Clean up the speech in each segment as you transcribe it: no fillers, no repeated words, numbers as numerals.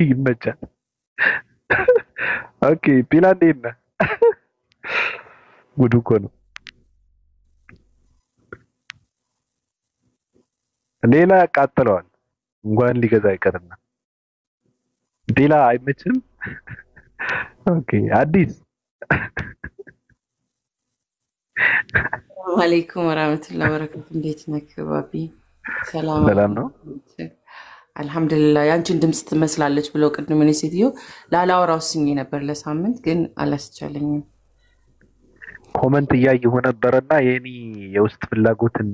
ይመቻል። ኦኬ ፒላ እንዴት ነህ? ጉድ እኮ ነው። ሌላ ያቃጥለዋል እንኳን ሊገዛ አይቀርና ሌላ አይመችም። ኦኬ አዲስ ሰላም አለይኩም ወራህመቱላሂ ወበረካቱ። እንዴት ነህ ባቢ? ሰላም ሰላም ነው። አልሐምዱሊላህ። ያንቺን ድምፅ ትመስላለች ብለው ቅድም እኔ ሴትዮ ላላወራው ስኜ ነበር ለሳምንት ግን አላስቻለኝም። ኮመንት እያየሁ ነበርና የኔ የውስጥ ፍላጎትን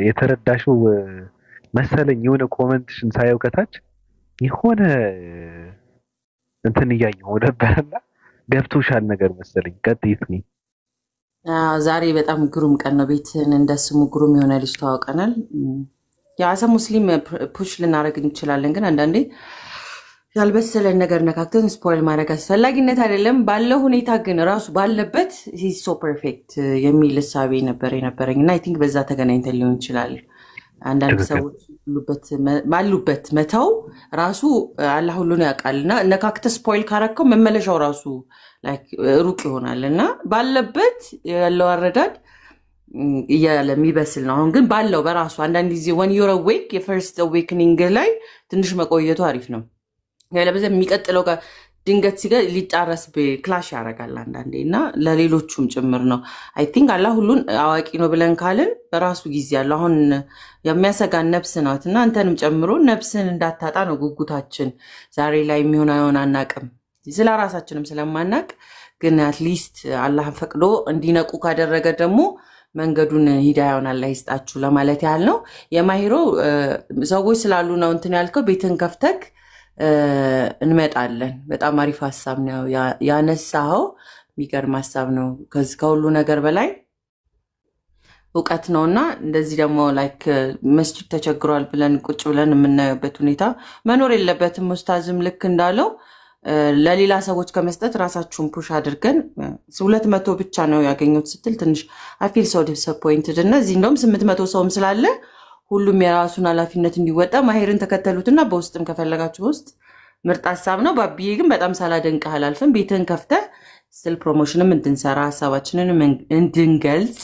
የተረዳሽው መሰለኝ። የሆነ ኮመንትሽን ሳየው ከታች የሆነ እንትን እያየሁ ነበርና ገብቶሻል ነገር መሰለኝ። ቀጥይት ነው። ዛሬ በጣም ግሩም ቀን ነው። ቤትን እንደ ስሙ ግሩም የሆነ ልጅ ተዋውቀናል። የአሰ ሙስሊም ፑሽ ልናደርግ እንችላለን፣ ግን አንዳንዴ ያልበሰለን ነገር ነካክተን ስፖይል ማድረግ አስፈላጊነት አይደለም። ባለው ሁኔታ ግን ራሱ ባለበት ሂስ ሶ ፐርፌክት የሚል እሳቤ ነበር የነበረኝ እና አይ ቲንክ በዛ ተገናኝተን ሊሆን ይችላል። አንዳንድ ሰዎች ባሉበት መተው ራሱ አላህ ሁሉን ያውቃል እና ነካክተ ስፖይል ካረከው መመለሻው ራሱ ሩቅ ይሆናል እና ባለበት ያለው አረዳድ እያለ የሚበስል ነው። አሁን ግን ባለው በራሱ አንዳንድ ጊዜ ወን ዩር አዌክ የፈርስት አዌክኒንግ ላይ ትንሽ መቆየቱ አሪፍ ነው። ያለበዛ የሚቀጥለው ጋር ድንገት ሲገ ሊጣረስ ክላሽ ያደርጋል አንዳንዴ እና ለሌሎቹም ጭምር ነው። አይ ቲንክ አላህ ሁሉን አዋቂ ነው ብለን ካልን በራሱ ጊዜ ያለው አሁን የሚያሰጋን ነፍስ ናት እና አንተንም ጨምሮ ነፍስን እንዳታጣ ነው ጉጉታችን። ዛሬ ላይ የሚሆን አይሆን አናቅም፣ ስለ ራሳችንም ስለማናቅ ግን አትሊስት አላህ ፈቅዶ እንዲነቁ ካደረገ ደግሞ መንገዱን ሂዳያውን አላህ ይስጣችሁ ለማለት ያህል ነው። የማሂሮ ሰዎች ስላሉ ነው እንትን ያልከው። ቤትን ከፍተክ እንመጣለን። በጣም አሪፍ ሀሳብ ነው ያነሳኸው። የሚገርም ሀሳብ ነው። ከሁሉ ነገር በላይ እውቀት ነውና እንደዚህ ደግሞ ላይክ መስጂድ ተቸግሯል ብለን ቁጭ ብለን የምናየበት ሁኔታ መኖር የለበትም። ኡስታዝም ልክ እንዳለው ለሌላ ሰዎች ከመስጠት ራሳችሁን ፑሽ አድርገን 200 ብቻ ነው ያገኙት ስትል ትንሽ አፊል ሰው ዲስአፖይንትድ እና እዚህ እንደውም 800 ሰውም ስላለ ሁሉም የራሱን ኃላፊነት እንዲወጣ ማሄርን ተከተሉትና በውስጥም ከፈለጋችሁ ውስጥ ምርጥ ሀሳብ ነው። ባቢዬ ግን በጣም ሳላደንቅህ አላልፍም። ቤትን ከፍተህ ስል ፕሮሞሽንም እንድንሰራ ሀሳባችንንም እንድንገልጽ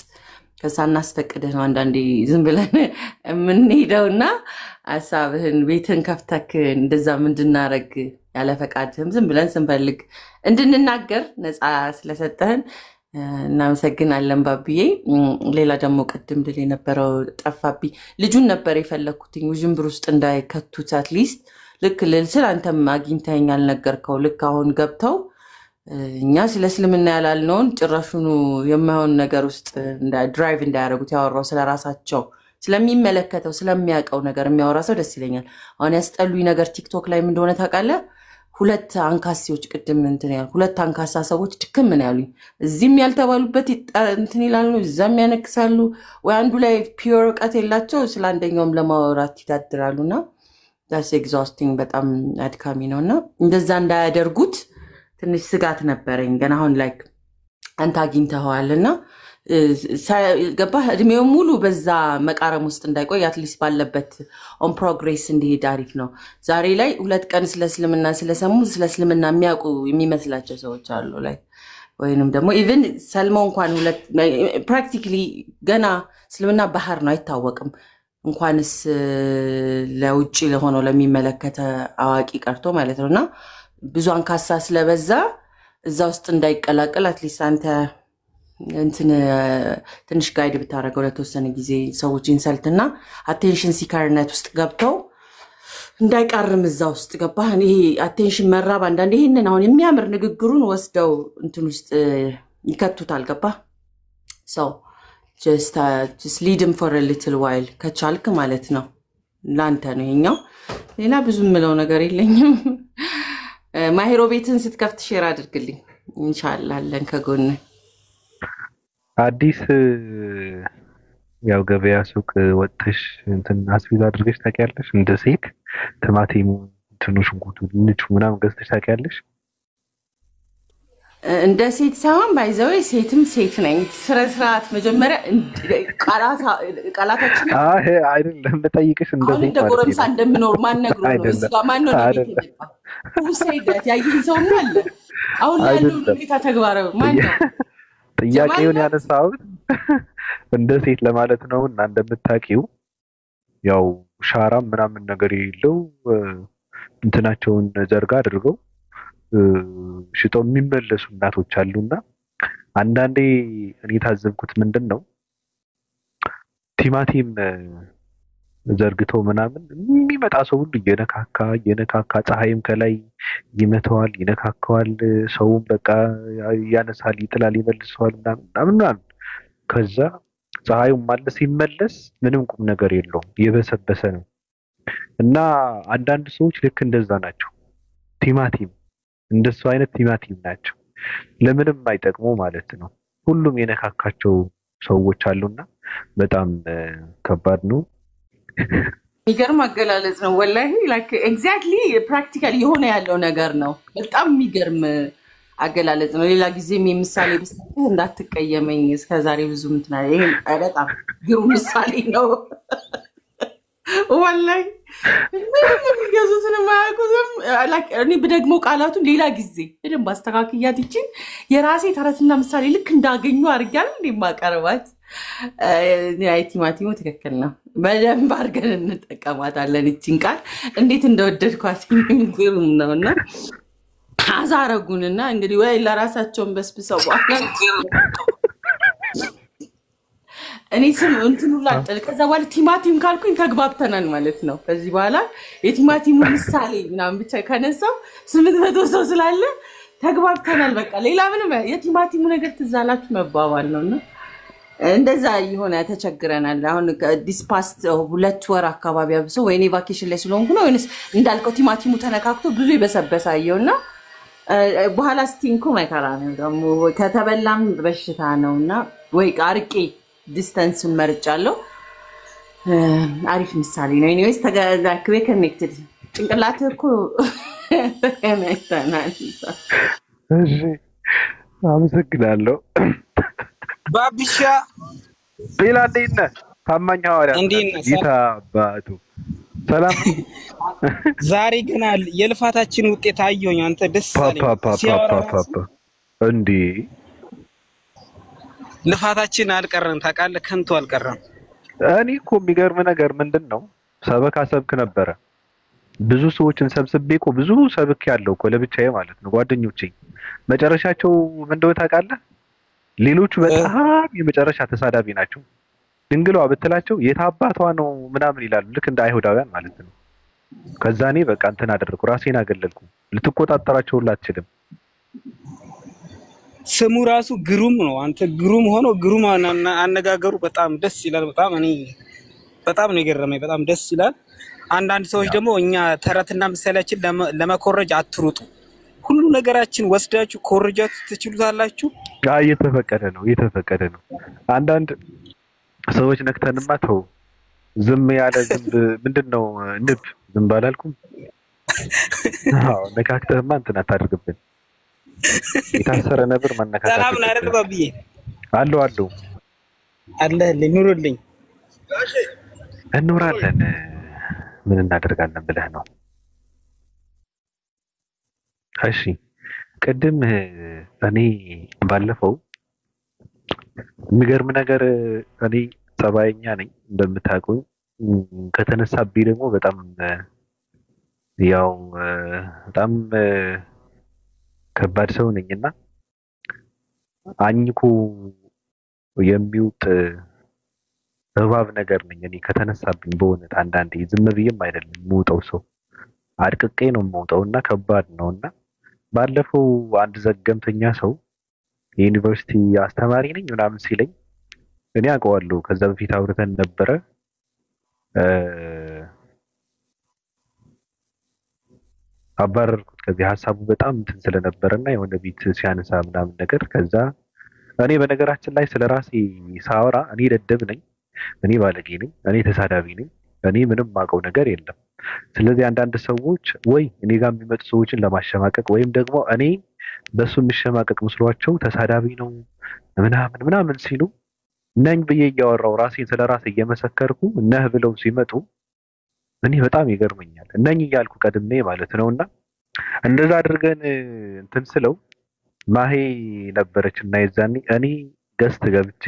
ከሳናስፈቅድህ ነው አንዳንዴ ዝም ብለን የምንሄደውና ሀሳብህን ቤትን ከፍተክ እንደዛም እንድናረግ ያለ ፈቃድህም ዝም ብለን ስንፈልግ እንድንናገር ነፃ ስለሰጠህን እናመሰግናለን ባቢዬ። ሌላ ደግሞ ቅድም ድል የነበረው ጠፋብኝ። ልጁን ነበር የፈለኩትኝ ውዥንብር ውስጥ እንዳይከቱት አትሊስት ልክ ልልስል አንተም አግኝተኸኝ አልነገርከው። ልክ አሁን ገብተው እኛ ስለ እስልምና ያላልነውን ጭራሹኑ የማይሆን ነገር ውስጥ ድራይቭ እንዳያደርጉት ያወራው ስለራሳቸው ስለሚመለከተው ስለሚያውቀው ነገር የሚያወራ ሰው ደስ ይለኛል። አሁን ያስጠሉኝ ነገር ቲክቶክ ላይ ምን እንደሆነ ታውቃለህ? ሁለት አንካሲዎች ቅድም እንትን ያሉ ሁለት አንካሳ ሰዎች ድክም ምን ያሉኝ እዚህም ያልተባሉበት እንትን ይላሉ፣ እዛም ያነክሳሉ። ወይ አንዱ ላይ ፒዮር እውቀት የላቸው ስለ አንደኛውም ለማውራት ይታድራሉና ዳስ ኤግዛውስቲንግ በጣም አድካሚ ነውና እንደዛ እንዳያደርጉት ትንሽ ስጋት ነበረኝ። ግን አሁን ላይክ አንተ አግኝተኸዋልና ገባህ እድሜው ሙሉ በዛ መቃረም ውስጥ እንዳይቆይ አትሊስት ባለበት ኦን ፕሮግሬስ እንዲሄድ አሪፍ ነው። ዛሬ ላይ 2 ቀን ስለ እስልምና ስለሰሙ ስለ እስልምና የሚያውቁ የሚመስላቸው ሰዎች አሉ ላይ ወይንም ደግሞ ኢቭን ሰልመው እንኳን ፕራክቲካሊ ገና እስልምና ባህር ነው አይታወቅም። እንኳንስ ለውጪ ለሆነው ለሚመለከተ አዋቂ ቀርቶ ማለት ነውና ብዙ አንካሳ ስለበዛ እዛ ውስጥ እንዳይቀላቀል አትሊስት አንተ እንትን ትንሽ ጋይድ ብታረገው ለተወሰነ ጊዜ ሰዎች ኢንሰልትና አቴንሽን ሲከርነት ውስጥ ገብተው እንዳይቃርም እዛ ውስጥ ገባህ። ይሄ አቴንሽን መራብ አንዳንዴ ይሄንን አሁን የሚያምር ንግግሩን ወስደው እንትን ውስጥ ይከቱታል። ገባህ? ሰው just lead him for a little while ከቻልክ ማለት ነው። ላንተ ነው ይሄኛው። ሌላ ብዙ ምለው ነገር የለኝም። ማሂሮ ቤትን ስትከፍት ሼር አድርግልኝ ኢንሻአላህ አለን ከጎን አዲስ ያው ገበያ ሱቅ ወጥተሽ እንትን አስቤዛ አድርገሽ ታውቂያለሽ? እንደ ሴት ቲማቲሙ፣ ሽንኩርቱ፣ ድንቹ ምናምን ገዝተሽ ታውቂያለሽ? እንደ ሴት ሳይሆን ባይዘው ሴትም ሴት ነኝ። ስርዓት መጀመሪያ ቃላታችን አይደለም ልጠይቅሽ እንደ አሁን ሴት እንደ ማለት ጎረምሳ ነው። እንደምኖር ማን ነግሮ ነው? እዚህ ጋር ማን ነው ለቤት አይደለም የመጣ ሁሴዳት ያየኝ ሰው አለ? አሁን ላይ ያለው አይደለም ሁኔታ ተግባራዊ ማን ነው? ጥያቄውን ያነሳሁት እንደ ሴት ለማለት ነው። እና እንደምታውቂው ያው ሻራም ምናምን ነገር የሌለው እንትናቸውን ዘርጋ አድርገው ሽጠው የሚመለሱ እናቶች አሉና አንዳንዴ እኔ የታዘብኩት ምንድን ነው ቲማቲም ዘርግተው ምናምን የሚመጣ ሰው ሁሉ እየነካካ ፀሐይም ከላይ ይመተዋል፣ ይነካከዋል። ሰውም በቃ ያነሳል፣ ይጥላል፣ ይመልሰዋል ምናምን። ከዛ ፀሐዩም ማለ ሲመለስ ምንም ቁም ነገር የለውም፣ የበሰበሰ ነው። እና አንዳንድ ሰዎች ልክ እንደዛ ናቸው። ቲማቲም እንደሱ አይነት ቲማቲም ናቸው፣ ለምንም አይጠቅሙ ማለት ነው። ሁሉም የነካካቸው ሰዎች አሉና በጣም ከባድ ነው። የሚገርም አገላለጽ ነው ወላሂ። ላይክ ኤግዛክትሊ ፕራክቲካሊ የሆነ ያለው ነገር ነው። በጣም የሚገርም አገላለጽ ነው። ሌላ ጊዜም የምሳሌ ብሰጥህ እንዳትቀየመኝ። እስከዛሬ ብዙ እንትና ይሄን በጣም ግሩም ምሳሌ ነው ወላሂ። ምንም የሚገዙትን የማያውቁትም እኔ ብደግሞ ቃላቱን ሌላ ጊዜ በደንብ አስተካክያት ይችን የራሴ ተረትና ምሳሌ ልክ እንዳገኙ አድርጊያል እንደማቀርባት። ቲማቲሙ ትክክል ነው። በደንብ አድርገን እንጠቀማታለን። ይችን ቃል እንዴት እንደወደድኳት ግሩም ነው። እና አዛረጉንና እንግዲህ ወይ ለራሳቸውን በስብሰው በኋላ እኔ ስም እንትኑ ላጥል። ከዛ በኋላ ቲማቲም ካልኩኝ ተግባብተናል ማለት ነው። ከዚህ በኋላ የቲማቲሙ ምሳሌ ምናምን ብቻ ከነሳው 800 ሰው ስላለ ተግባብተናል። በቃ ሌላ ምንም የቲማቲሙ ነገር ትዝ አላችሁ መባባል ነውና እንደዛ የሆነ ተቸግረናል። አሁን ዲስፓስት 2 ወር አካባቢ አብሶ ወይኔ ቫኬሽን ላይ ስለሆንኩ ነው ወይንስ እንዳልከው ቲማቲሙ ተነካክቶ ብዙ ይበሰበሳየውና በኋላ ስቲንኩ መከራ ነው ደግሞ ከተበላም በሽታ ነውና ወይ አርቄ ዲስታንሱን መርጫለሁ። አሪፍ ምሳሌ ነው። ኤኒዌይስ ተጋክቤ ኮኔክትድ ጭንቅላት እኮ ተከናይተናል። እሺ አመሰግናለሁ። ባቢሻ ሌላ እንዴት ነህ? ታማኝ ሐዋርያ ጌታ አባቱ ሰላም። ዛሬ ግን የልፋታችን ውጤት አየሁኝ። አንተ ደስ ፓፓ እንዴ ልፋታችን አልቀረም ታውቃለህ፣ ከንቱ አልቀረም። እኔ እኮ የሚገርም ነገር ምንድን ነው ሰበካ ሰብክ ነበረ። ብዙ ሰዎችን ሰብስቤ እኮ ብዙ ሰብክ ያለው እኮ ለብቻዬ ማለት ነው። ጓደኞቼ መጨረሻቸው ምን እንደሆነ ታውቃለህ? ሌሎቹ በጣም የመጨረሻ ተሳዳቢ ናቸው። ድንግሏ ብትላቸው የታባቷ ነው ምናምን ይላሉ፣ ልክ እንደ አይሁዳውያን ማለት ነው። ከዛ እኔ በቃ እንትን አደረኩ፣ ራሴን አገለልኩ። ልትቆጣጠራቸው ሁላ አትችልም። ስሙ ራሱ ግሩም ነው። አንተ ግሩም ሆኖ ግሩም አነጋገሩ በጣም ደስ ይላል። በጣም ነው የገረመኝ። በጣም ደስ ይላል። አንዳንድ ሰዎች ደግሞ እኛ ተረትና ምሳሌያችን ለመኮረጅ አትሩጡ፣ ሁሉ ነገራችን ወስዳችሁ ኮርጃችሁ ትችሉታላችሁ። እየተፈቀደ ነው። አንዳንድ ሰዎች ነክተንማ ተው ዝም ያለ ዝንብ ምንድነው ንብ ዝም ባላልኩም። ነካክተህማ እንትን አታድርግብን። የታሰረ ነብር መነካካት ሰላም ነው አይደል ባብዬ? አለው ኑሩልኝ። እንኖራለን። ምን እናደርጋለን ብለህ ነው? እሺ ቅድም እኔ ባለፈው የሚገርም ነገር እኔ ጸባይኛ ነኝ እንደምታውቁኝ። ከተነሳብኝ ደግሞ በጣም ከባድ ሰው ነኝና አኝኩ የሚውጥ እባብ ነገር ነኝ እኔ። ከተነሳብኝ በእውነት አንዳንዴ ዝም ብዬም አይደለም የምውጠው፣ ሰው አድቅቄ ነው የምውጠውና ከባድ ነውና ባለፈው አንድ ዘገምተኛ ሰው የዩኒቨርሲቲ አስተማሪ ነኝ ምናምን ሲለኝ እኔ አውቀዋለሁ፣ ከዛ በፊት አውርተን ነበረ። አባረርኩት ከዚህ ሀሳቡ በጣም እንትን ስለነበረና የሆነ ቤት ሲያነሳ ምናምን ነገር። ከዛ እኔ በነገራችን ላይ ስለራሴ ሳወራ እኔ ደደብ ነኝ፣ እኔ ባለጌ ነኝ፣ እኔ ተሳዳቢ ነኝ፣ እኔ ምንም ማቀው ነገር የለም። ስለዚህ አንዳንድ ሰዎች ወይ እኔ ጋር የሚመጡ ሰዎችን ለማሸማቀቅ ወይም ደግሞ እኔ በሱ የሚሸማቀቅ መስሏቸው ተሳዳቢ ነው ምናምን ምናምን ሲሉ ነኝ ብዬ እያወራው ራሴን ስለራሴ እየመሰከርኩ ነህ ብለው ሲመጡ እኔ በጣም ይገርመኛል። ነኝ እያልኩ ቀድሜ ማለት ነውና እንደዛ አድርገን እንትን ስለው ማሄ ነበረች እና የዛኔ እኔ ገስት ገብቼ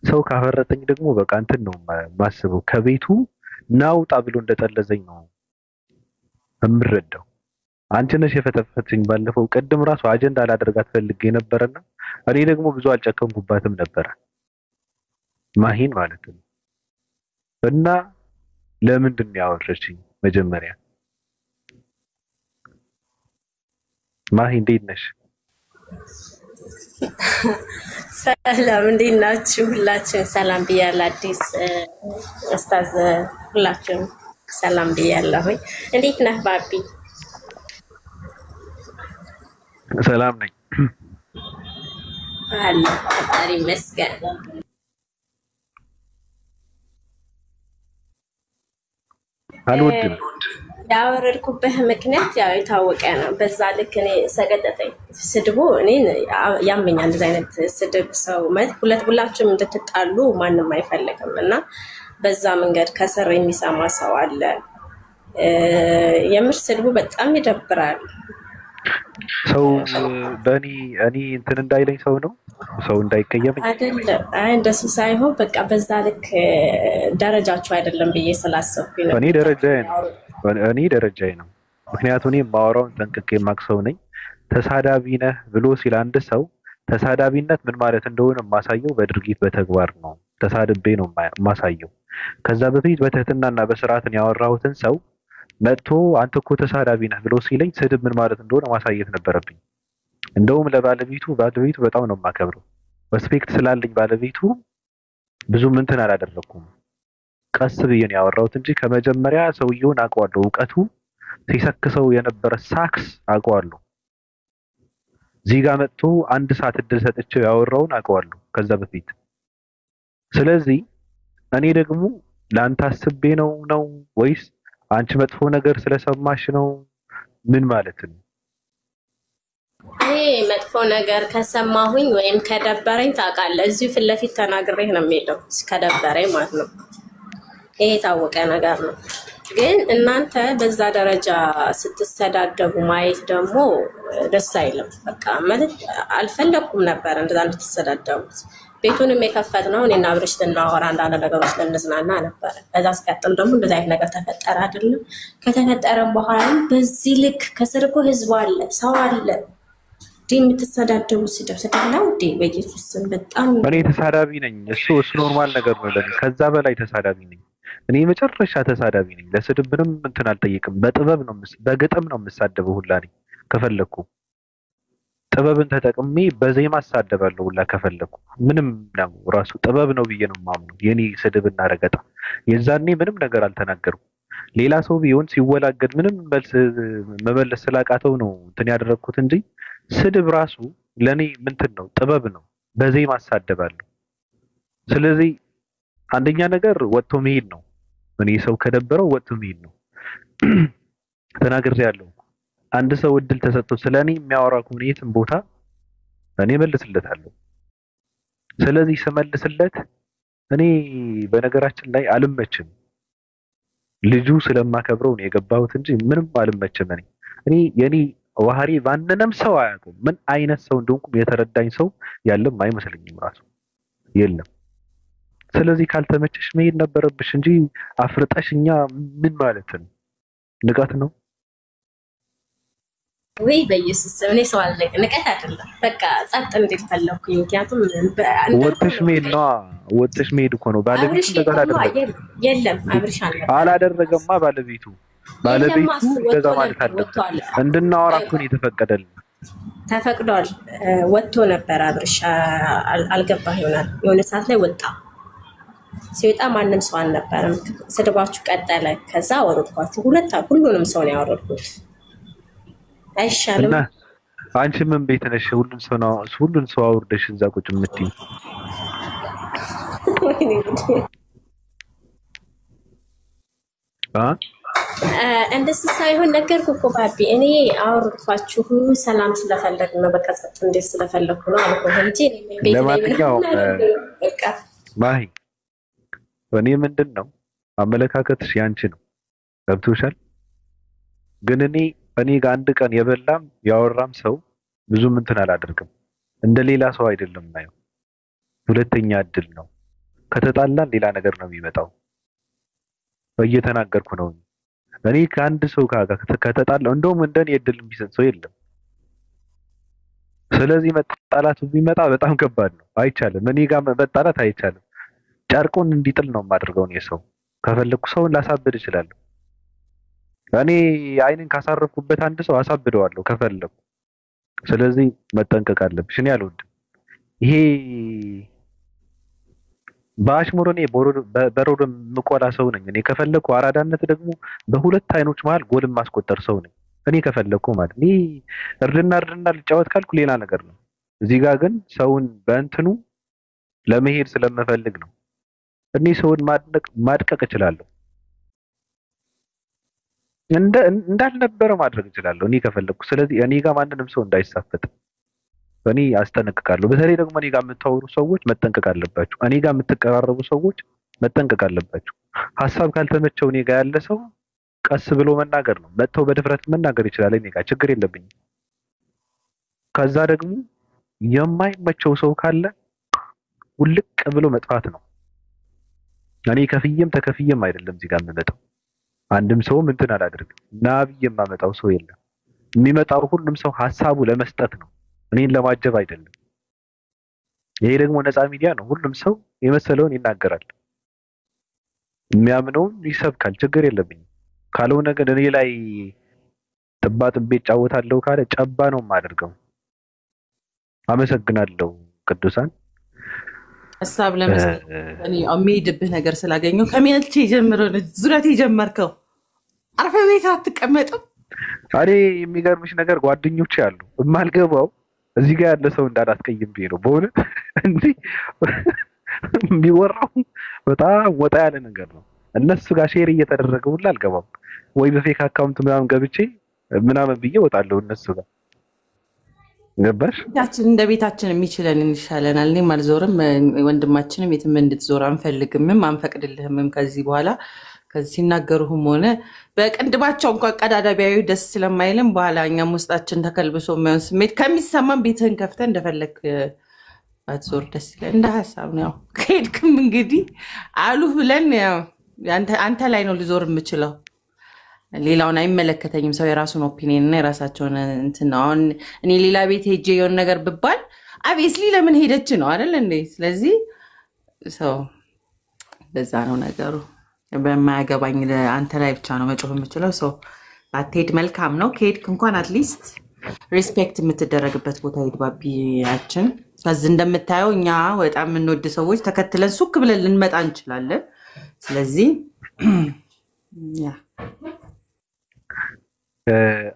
ሰው ካፈረጠኝ ደግሞ በቃ እንትን ነው ማስበው ከቤቱ ናውጣ ብሎ እንደጠለዘኝ ነው እምረዳው። አንቺ ነሽ የፈተፈተኝ ባለፈው ቅድም ራሱ አጀንዳ ላደርጋት ፈልጌ ነበርና እኔ ደግሞ ብዙ አልጨከምኩባትም ነበር ማሂን ማለት ነው። እና ለምንድን ነው ያወረችኝ መጀመሪያ? ማሂ እንዴት ነሽ? ሰላም እንዴት ናችሁ? ሁላችሁም ሰላም ብያለሁ። አዲስ ኡስታዝ ሁላችሁም ሰላም ብያለሁኝ። እንዴት ነህ ባቢ? ሰላም ነኝ አለ ፈጣሪ ይመስገን። አልወድም ያወረድኩበት ምክንያት ያው የታወቀ ነው። በዛ ልክ እኔ ሰቀጠጠኝ ስድቡ እኔን ያመኛል። እንደዚህ አይነት ስድብ ሰው ማለት ሁላችሁም እንድትጣሉ ማንም አይፈልግም እና በዛ መንገድ ከስር የሚሰማ ሰው አለ። የምር ስድቡ በጣም ይደብራል። ሰው በእኔ እንትን እንዳይለኝ ሰው ነው ሰው እንዳይቀየመኝ አይደለም። እንደሱ ሳይሆን በቃ በዛ ልክ ደረጃችሁ አይደለም ብዬ ስላሰብኩኝ ነው። እኔ ደረጃዬ ነው። ምክንያቱም እኔ ማወራውን ጠንቅቄ የማውቅ ነኝ። ተሳዳቢ ነህ ብሎ ሲል አንድ ሰው ተሳዳቢነት ምን ማለት እንደሆነ የማሳየው በድርጊት በተግባር ነው። ተሳድቤ ነው የማሳየው። ከዛ በፊት በትህትናና በስርዓትን ያወራሁትን ሰው መጥቶ አንተ እኮ ተሳዳቢ ነህ ብሎ ሲለኝ ስድብ ምን ማለት እንደሆነ ማሳየት ነበረብኝ። እንደውም ለባለቤቱ በጣም ነው የማከብረው። ሪስፔክት ስላለኝ ባለቤቱ ብዙም እንትን አላደረኩም። ቀስ ብዬ ነው ያወራሁት እንጂ ከመጀመሪያ ሰውየውን አውቀዋለሁ። እውቀቱ ሲሰክሰው የነበረ ሳክስ አውቀዋለሁ። እዚህ ጋር መጥቶ አንድ ሰዓት እድል ሰጥቼው ያወራውን አውቀዋለሁ ከዛ በፊት። ስለዚህ እኔ ደግሞ ለአንተ አስቤ ነው ወይስ አንቺ መጥፎ ነገር ስለሰማሽ ነው? ምን ማለት ነው? እኔ መጥፎ ነገር ከሰማሁኝ ወይም ከደበረኝ ታውቃለህ፣ እዚሁ ፊት ለፊት ተናግሬ ነው የምሄደው ከደበረኝ ማለት ነው። ይሄ የታወቀ ነገር ነው። ግን እናንተ በዛ ደረጃ ስትሰዳደቡ ማየት ደግሞ ደስ አይልም። በቃ ማለት አልፈለኩም ነበር እንደዛ እንድትሰዳደቡት። ቤቱንም የከፈትነው እኔና አብርሽ ልናወራ አንዳንድ ነገሮች ልንዝናና ነበር። በዛ ሲቀጥል ደግሞ እንደዛ አይነት ነገር ተፈጠረ አይደለም። ከተፈጠረም በኋላ በዚህ ልክ ከስር እኮ ህዝብ አለ፣ ሰው አለ። የምትሰዳደቡ ስድብ ነው እንዴ? በኢየሱስ ስም በጣም እኔ ተሳዳቢ ነኝ። እሱ ኖርማል ነገር ነው ለኔ። ከዛ በላይ ተሳዳቢ ነኝ እኔ። መጨረሻ ተሳዳቢ ነኝ። ለስድብ ምንም እንትን አልጠይቅም። በጥበብ ነው በግጥም ነው የምሳደበው ሁላ ነኝ ከፈለኩ ጥበብን ተጠቅሜ በዜማ አሳደባለሁ ሁላ ከፈለኩ። ምንም ነው ራሱ ጥበብ ነው ብዬ ነው የማምነው። የኔ ስድብና ረገጣ የዛኔ ምንም ነገር አልተናገርኩም። ሌላ ሰው ቢሆን ሲወላገድ ምንም መመለስ ስላቃተው ነው እንትን ያደረኩት እንጂ ስድብ ራሱ ለኔ ምንትን ነው ጥበብ ነው። በዜማ አሳደባለሁ። ስለዚህ አንደኛ ነገር ወጥቶ መሄድ ነው። እኔ ሰው ከደበረው ወጥቶ መሄድ ነው። ተናግሬያለሁ። አንድ ሰው እድል ተሰጥቶ ስለኔ የሚያወራ ከሆነ የትም ቦታ እኔ መልስለታለሁ። ስለዚህ ስመልስለት እኔ በነገራችን ላይ አልመችም። ልጁ ስለማከብረው ነው የገባሁት እንጂ ምንም አልመችም። እኔ የኔ ባህሪ ማንንም ሰው አያውቁም። ምን አይነት ሰው እንደሆንኩም የተረዳኝ ሰው ያለም አይመስለኝም ራሱ የለም። ስለዚህ ካልተመቸሽ መሄድ ነበረብሽ እንጂ አፍርጠሽኛ ምን ማለት ነው? ንቀት ነው ወይ? በኢየሱስ ስም እኔ ሰው አልነቅ ንቀት አይደለም። በቃ ጸጥ እንዴት ፈለኩኝ። ምክንያቱም ወጥሽ መሄድ ነው። ወጥሽ መሄድ እኮ ነው። ባለቤቱ እንደዛ አላደረገም። የለም አብርሽ አላደረገማ። ባለቤቱ እንደዛ ማለት አለበት። እንድናወራ እኮ ነው የተፈቀደልን። ተፈቅዷል። ወጥቶ ነበር አብርሽ። አልገባህ ይሆናል። የሆነ ሰዓት ላይ ወጣ። ሲወጣ ማንም ሰው አልነበረም። ስድባችሁ ቀጠለ። ከዛ አወረድኳችሁ። ሁሉንም ሰው ነው ያወረድኩት። አይሻልም? አንቺ ምን ቤት ነሽ? ሁሉን ሰው አውርደሽ እዛ ቁጭ የምትይው እንደሱ ሳይሆን ነገርኩህ እኮ ባቢ። እኔ አወርኳችሁ ሰላም ስለፈለግ ነው፣ በቃ ጸጥ እንዴት ስለፈለግኩ ነው አልኩህ እንጂ እኔ ቤት ላይ ለማንኛውም በቃ ማሂ እኔ ምንድነው አመለካከትሽ ያንቺ ነው ገብቶሻል። ግን እኔ ጋር አንድ ቀን የበላም ያወራም ሰው ብዙም እንትን አላደርግም። እንደ ሌላ ሰው አይደለም ማየው። ሁለተኛ እድል ነው። ከተጣላን ሌላ ነገር ነው የሚመጣው። እየተናገርኩ ነው። እኔ ከአንድ ሰው ጋር ከተጣላው እንደውም እንደኔ እድል የሚሰጥ ሰው የለም። ስለዚህ መጣላት ቢመጣ በጣም ከባድ ነው። አይቻልም። እኔ ጋር መጣላት አይቻልም። ጨርቁን እንዲጥል ነው የማደርገው። እኔ ሰው ከፈለኩ ሰውን ላሳብድ እችላለሁ። እኔ አይንን ካሳረፍኩበት አንድ ሰው አሳብደዋለሁ ከፈለኩ። ስለዚህ መጠንቀቅ አለብሽ። እኔ አልወድም ይሄ በአሽሙር እኔ በሮዶ ምቆላ ሰው ነኝ። እኔ ከፈለኩ አራዳነት ደግሞ በሁለት አይኖች መሃል ጎልን ማስቆጠር ሰው ነኝ። እኔ ከፈለኩ ማለት እኔ እርድና ልጫወት ካልኩ ሌላ ነገር ነው። እዚህ ጋር ግን ሰውን በእንትኑ ለመሄድ ስለምፈልግ ነው። እኔ ሰውን ማድቀቅ እችላለሁ። እንዳልነበረ ማድረግ እችላለሁ እኔ ከፈለኩ። ስለዚህ እኔ ጋር ማንንም ሰው እንዳይሳፈጥ እኔ አስጠነቅቃለሁ። በተለይ ደግሞ እኔ ጋር የምታወሩ ሰዎች መጠንቀቅ አለባችሁ። እኔ ጋር የምትቀራረቡ ሰዎች መጠንቀቅ አለባችሁ። ሐሳብ ካልተመቸው እኔ ጋር ያለ ሰው ቀስ ብሎ መናገር ነው። መጥተው በድፍረት መናገር ይችላል። እኔ ጋር ችግር የለብኝም። ከዛ ደግሞ የማይመቸው ሰው ካለ ውልቅ ብሎ መጥፋት ነው። እኔ ከፍዬም ተከፍዬም አይደለም እዚህ ጋር የምመጣው። አንድም ሰው እንትን አላደርግም። ናብይ የማመጣው ሰው የለም። የሚመጣው ሁሉም ሰው ሐሳቡ ለመስጠት ነው፣ እኔን ለማጀብ አይደለም። ይሄ ደግሞ ነፃ ሚዲያ ነው። ሁሉም ሰው የመሰለውን ይናገራል፣ የሚያምነውን ይሰብካል። ችግር የለብኝም። ካልሆነ ግን እኔ ላይ ጥባጥቤ እጫወታለሁ ካለ ጨባ ነው የማደርገው። አመሰግናለሁ ቅዱሳን። ሐሳብ ለመስጠት እኔ የሚሄድብህ ነገር ስላገኘው ከሚልቼ ጀምሮ ዙረት የጀመርከው አርፈ ቤት አትቀመጥም። እኔ የሚገርምሽ ነገር ጓደኞቼ አሉ የማልገባው እዚህ ጋር ያለ ሰው እንዳላስቀይም ብዬ ነው በእውነት እንጂ የሚወራው በጣም ወጣ ያለ ነገር ነው። እነሱ ጋር ሼር እየተደረገ ሁሉ አልገባም ወይ በፌክ አካውንት ምናምን ገብቼ ምናምን ብዬ ወጣለሁ እነሱ ጋር ገባሽ። ቤታችን እንደ ቤታችን የሚችለን እንሻለናል። እኔም አልዞርም፣ ወንድማችንም የትም እንድትዞር አንፈልግምም አንፈቅድልህምም። ከዚህ በኋላ ከዚህ ሲናገሩህም ሆነ በቅንድባቸው እንኳን ቀዳዳ ቢያዩ ደስ ስለማይልም በኋላ እኛም ውስጣችን ተከልብሶ የማይሆን ስሜት ከሚሰማን ቤትህን ከፍተህ እንደፈለግ ባትዞር ደስ ይላል። እንደ ሀሳብ ነው። ያው ከሄድክም እንግዲህ አሉህ ብለን ያው አንተ ላይ ነው ልዞር የምችለው። ሌላውን አይመለከተኝም። ሰው የራሱን ኦፒኒየን እና የራሳቸውን እንትን ነው። አሁን እኔ ሌላ ቤት ሄጄ የሆነ ነገር ብባል አብስሊ ለምን ሄደች ነው አይደል እንዴ? ስለዚህ ሰው በዛ ነው ነገሩ። በማያገባኝ አንተ ላይ ብቻ ነው መጮህ የምችለው። ሰው አትሄድ መልካም ነው። ከሄድክ እንኳን አትሊስት ሪስፔክት የምትደረግበት ቦታ ሄድ ባቢያችን። ከዚህ እንደምታየው እኛ በጣም የምንወድ ሰዎች ተከትለን ሱክ ብለን ልንመጣ እንችላለን። ስለዚህ ያ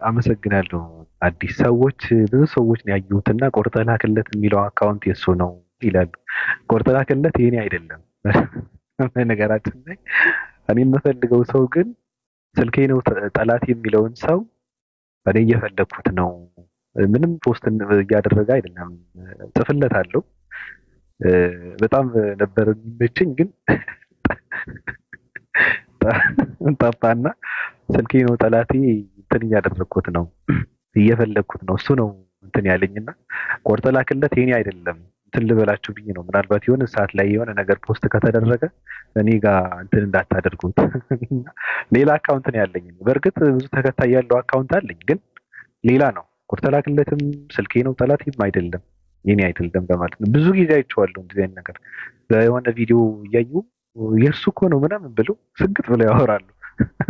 አመሰግናለሁ። አዲስ ሰዎች ብዙ ሰዎች ነው ያዩትና ቆርጠህ ላክለት የሚለው አካውንት የሱ ነው ይላሉ። ቆርጠህ ላክለት የኔ አይደለም። ነገራችን ላይ እኔ የምፈልገው ሰው ግን ስልኬ ነው ጠላት የሚለውን ሰው እኔ እየፈለኩት ነው። ምንም ፖስት እያደረገ አይደለም። ጽፍለታለሁ። በጣም ነበር የሚመቸኝ ግን ጠፋና ስልኬ ነው ጠላቴ እንትን እያደረኩት ነው እየፈለኩት ነው። እሱ ነው እንትን ያለኝና ቆርጠህ ላክለት የኔ አይደለም እንትን ልበላችሁ ብዬ ነው። ምናልባት የሆነ ሰዓት ላይ የሆነ ነገር ፖስት ከተደረገ እኔ ጋር እንትን እንዳታደርጉት። ሌላ አካውንት ነው ያለኝ። በእርግጥ ብዙ ተከታይ ያለው አካውንት አለኝ ግን ሌላ ነው። ቆርጠህ ላክለትም ስልኬ ነው ጠላቴም አይደለም የኔ አይደለም በማለት ነው። ብዙ ጊዜ አይቼዋለሁ እንደዚህ አይነት ነገር በሆነ ቪዲዮ እያዩ የእርሱ እኮ ነው ምናምን ብሎ ስግጥ ብለው ያወራሉ።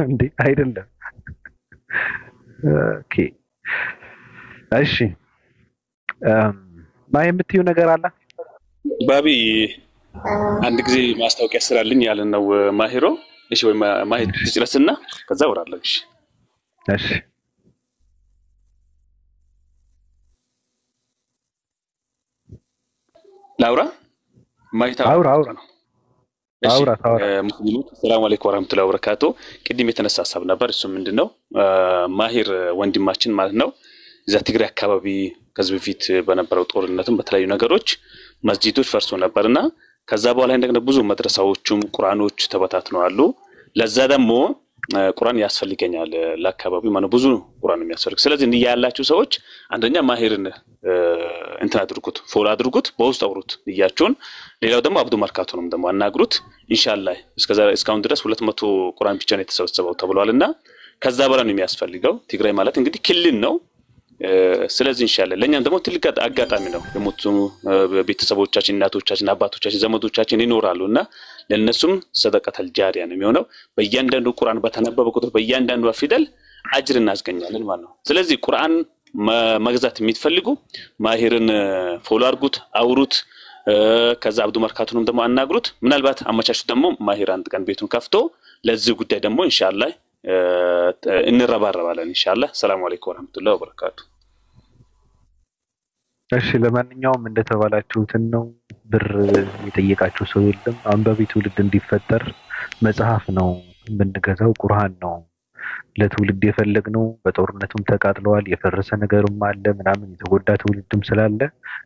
እንዴ አይደለም። ኦኬ እሺ ማይ የምትይው ነገር አለ ባቢ? አንድ ጊዜ ማስታወቂያ ስራልኝ ያለን ነው ማሂሮ። እሺ ወይ ማሂድ ትጨርስና ከዛ ወራለሁ። እሺ እሺ ላውራ ማሂታ አውራ አውራት ሙስሊሞች ሰላም አለይኩም ወራህመቱላሂ ወበረካቱ። ቅድም የተነሳ ሀሳብ ነበር። እሱ ምንድነው ማሂር ወንድማችን ማለት ነው እዛ ትግራይ አካባቢ ከዚህ በፊት በነበረው ጦርነትም በተለያዩ ነገሮች መስጂዶች ፈርሶ ነበርና ከዛ በኋላ እንደገና ብዙ መድረሳዎችም ቁርአኖች ተበታትነዋል። ለዛ ደግሞ ቁርአን ያስፈልገኛል ለአካባቢው ማለት ብዙ ቁርአን የሚያስፈልግ። ስለዚህ እንዲህ ያላችሁ ሰዎች አንደኛ ማሂርን እንትን አድርጉት፣ ፎሎ አድርጉት፣ በውስጥ አውሩት እያችሁን። ሌላው ደግሞ አብዱ መርካቶንም ደግሞ አናግሩት። ኢንሻአላህ እስካሁን ድረስ 200 ቁርአን ብቻ ነው የተሰበሰበው ተብሏልና ከዛ በኋላ ነው የሚያስፈልገው። ትግራይ ማለት እንግዲህ ክልል ነው። ስለዚህ ኢንሻአላህ ለኛም ደግሞ ትልቅ አጋጣሚ ነው። የሞቱ ቤተሰቦቻችን፣ እናቶቻችን፣ አባቶቻችን፣ ዘመዶቻችን ይኖራሉና ለነሱም ሰደቀተል ጃሪያ ነው የሚሆነው። በእያንዳንዱ ቁርአን በተነበበ ቁጥር በእያንዳንዱ ፊደል አጅር እናስገኛለን ማለት ነው። ስለዚህ ቁርአን መግዛት የሚፈልጉ ማሂርን ፎሎ አድርጉት፣ አውሩት። ከዛ አብዱ መርካቶንም ደግሞ አናግሩት። ምናልባት አመቻቹት ደግሞ ማሂር አንድ ቀን ቤቱን ከፍቶ ለዚህ ጉዳይ ደግሞ ኢንሻአላህ እንረባረባለን ኢንሻአላህ። ሰላም አለይኩም ወራህመቱላሂ ወበረካቱ። እሺ ለማንኛውም እንደተባላችሁት ነው። ብር የጠየቃችሁ ሰው የለም። አንባቢ ትውልድ እንዲፈጠር መጽሐፍ ነው የምንገዛው፣ ቁርአን ነው ለትውልድ የፈለግነው። በጦርነቱም ተቃጥለዋል፣ የፈረሰ ነገርም አለ ምናምን፣ የተጎዳ ትውልድም ስላለ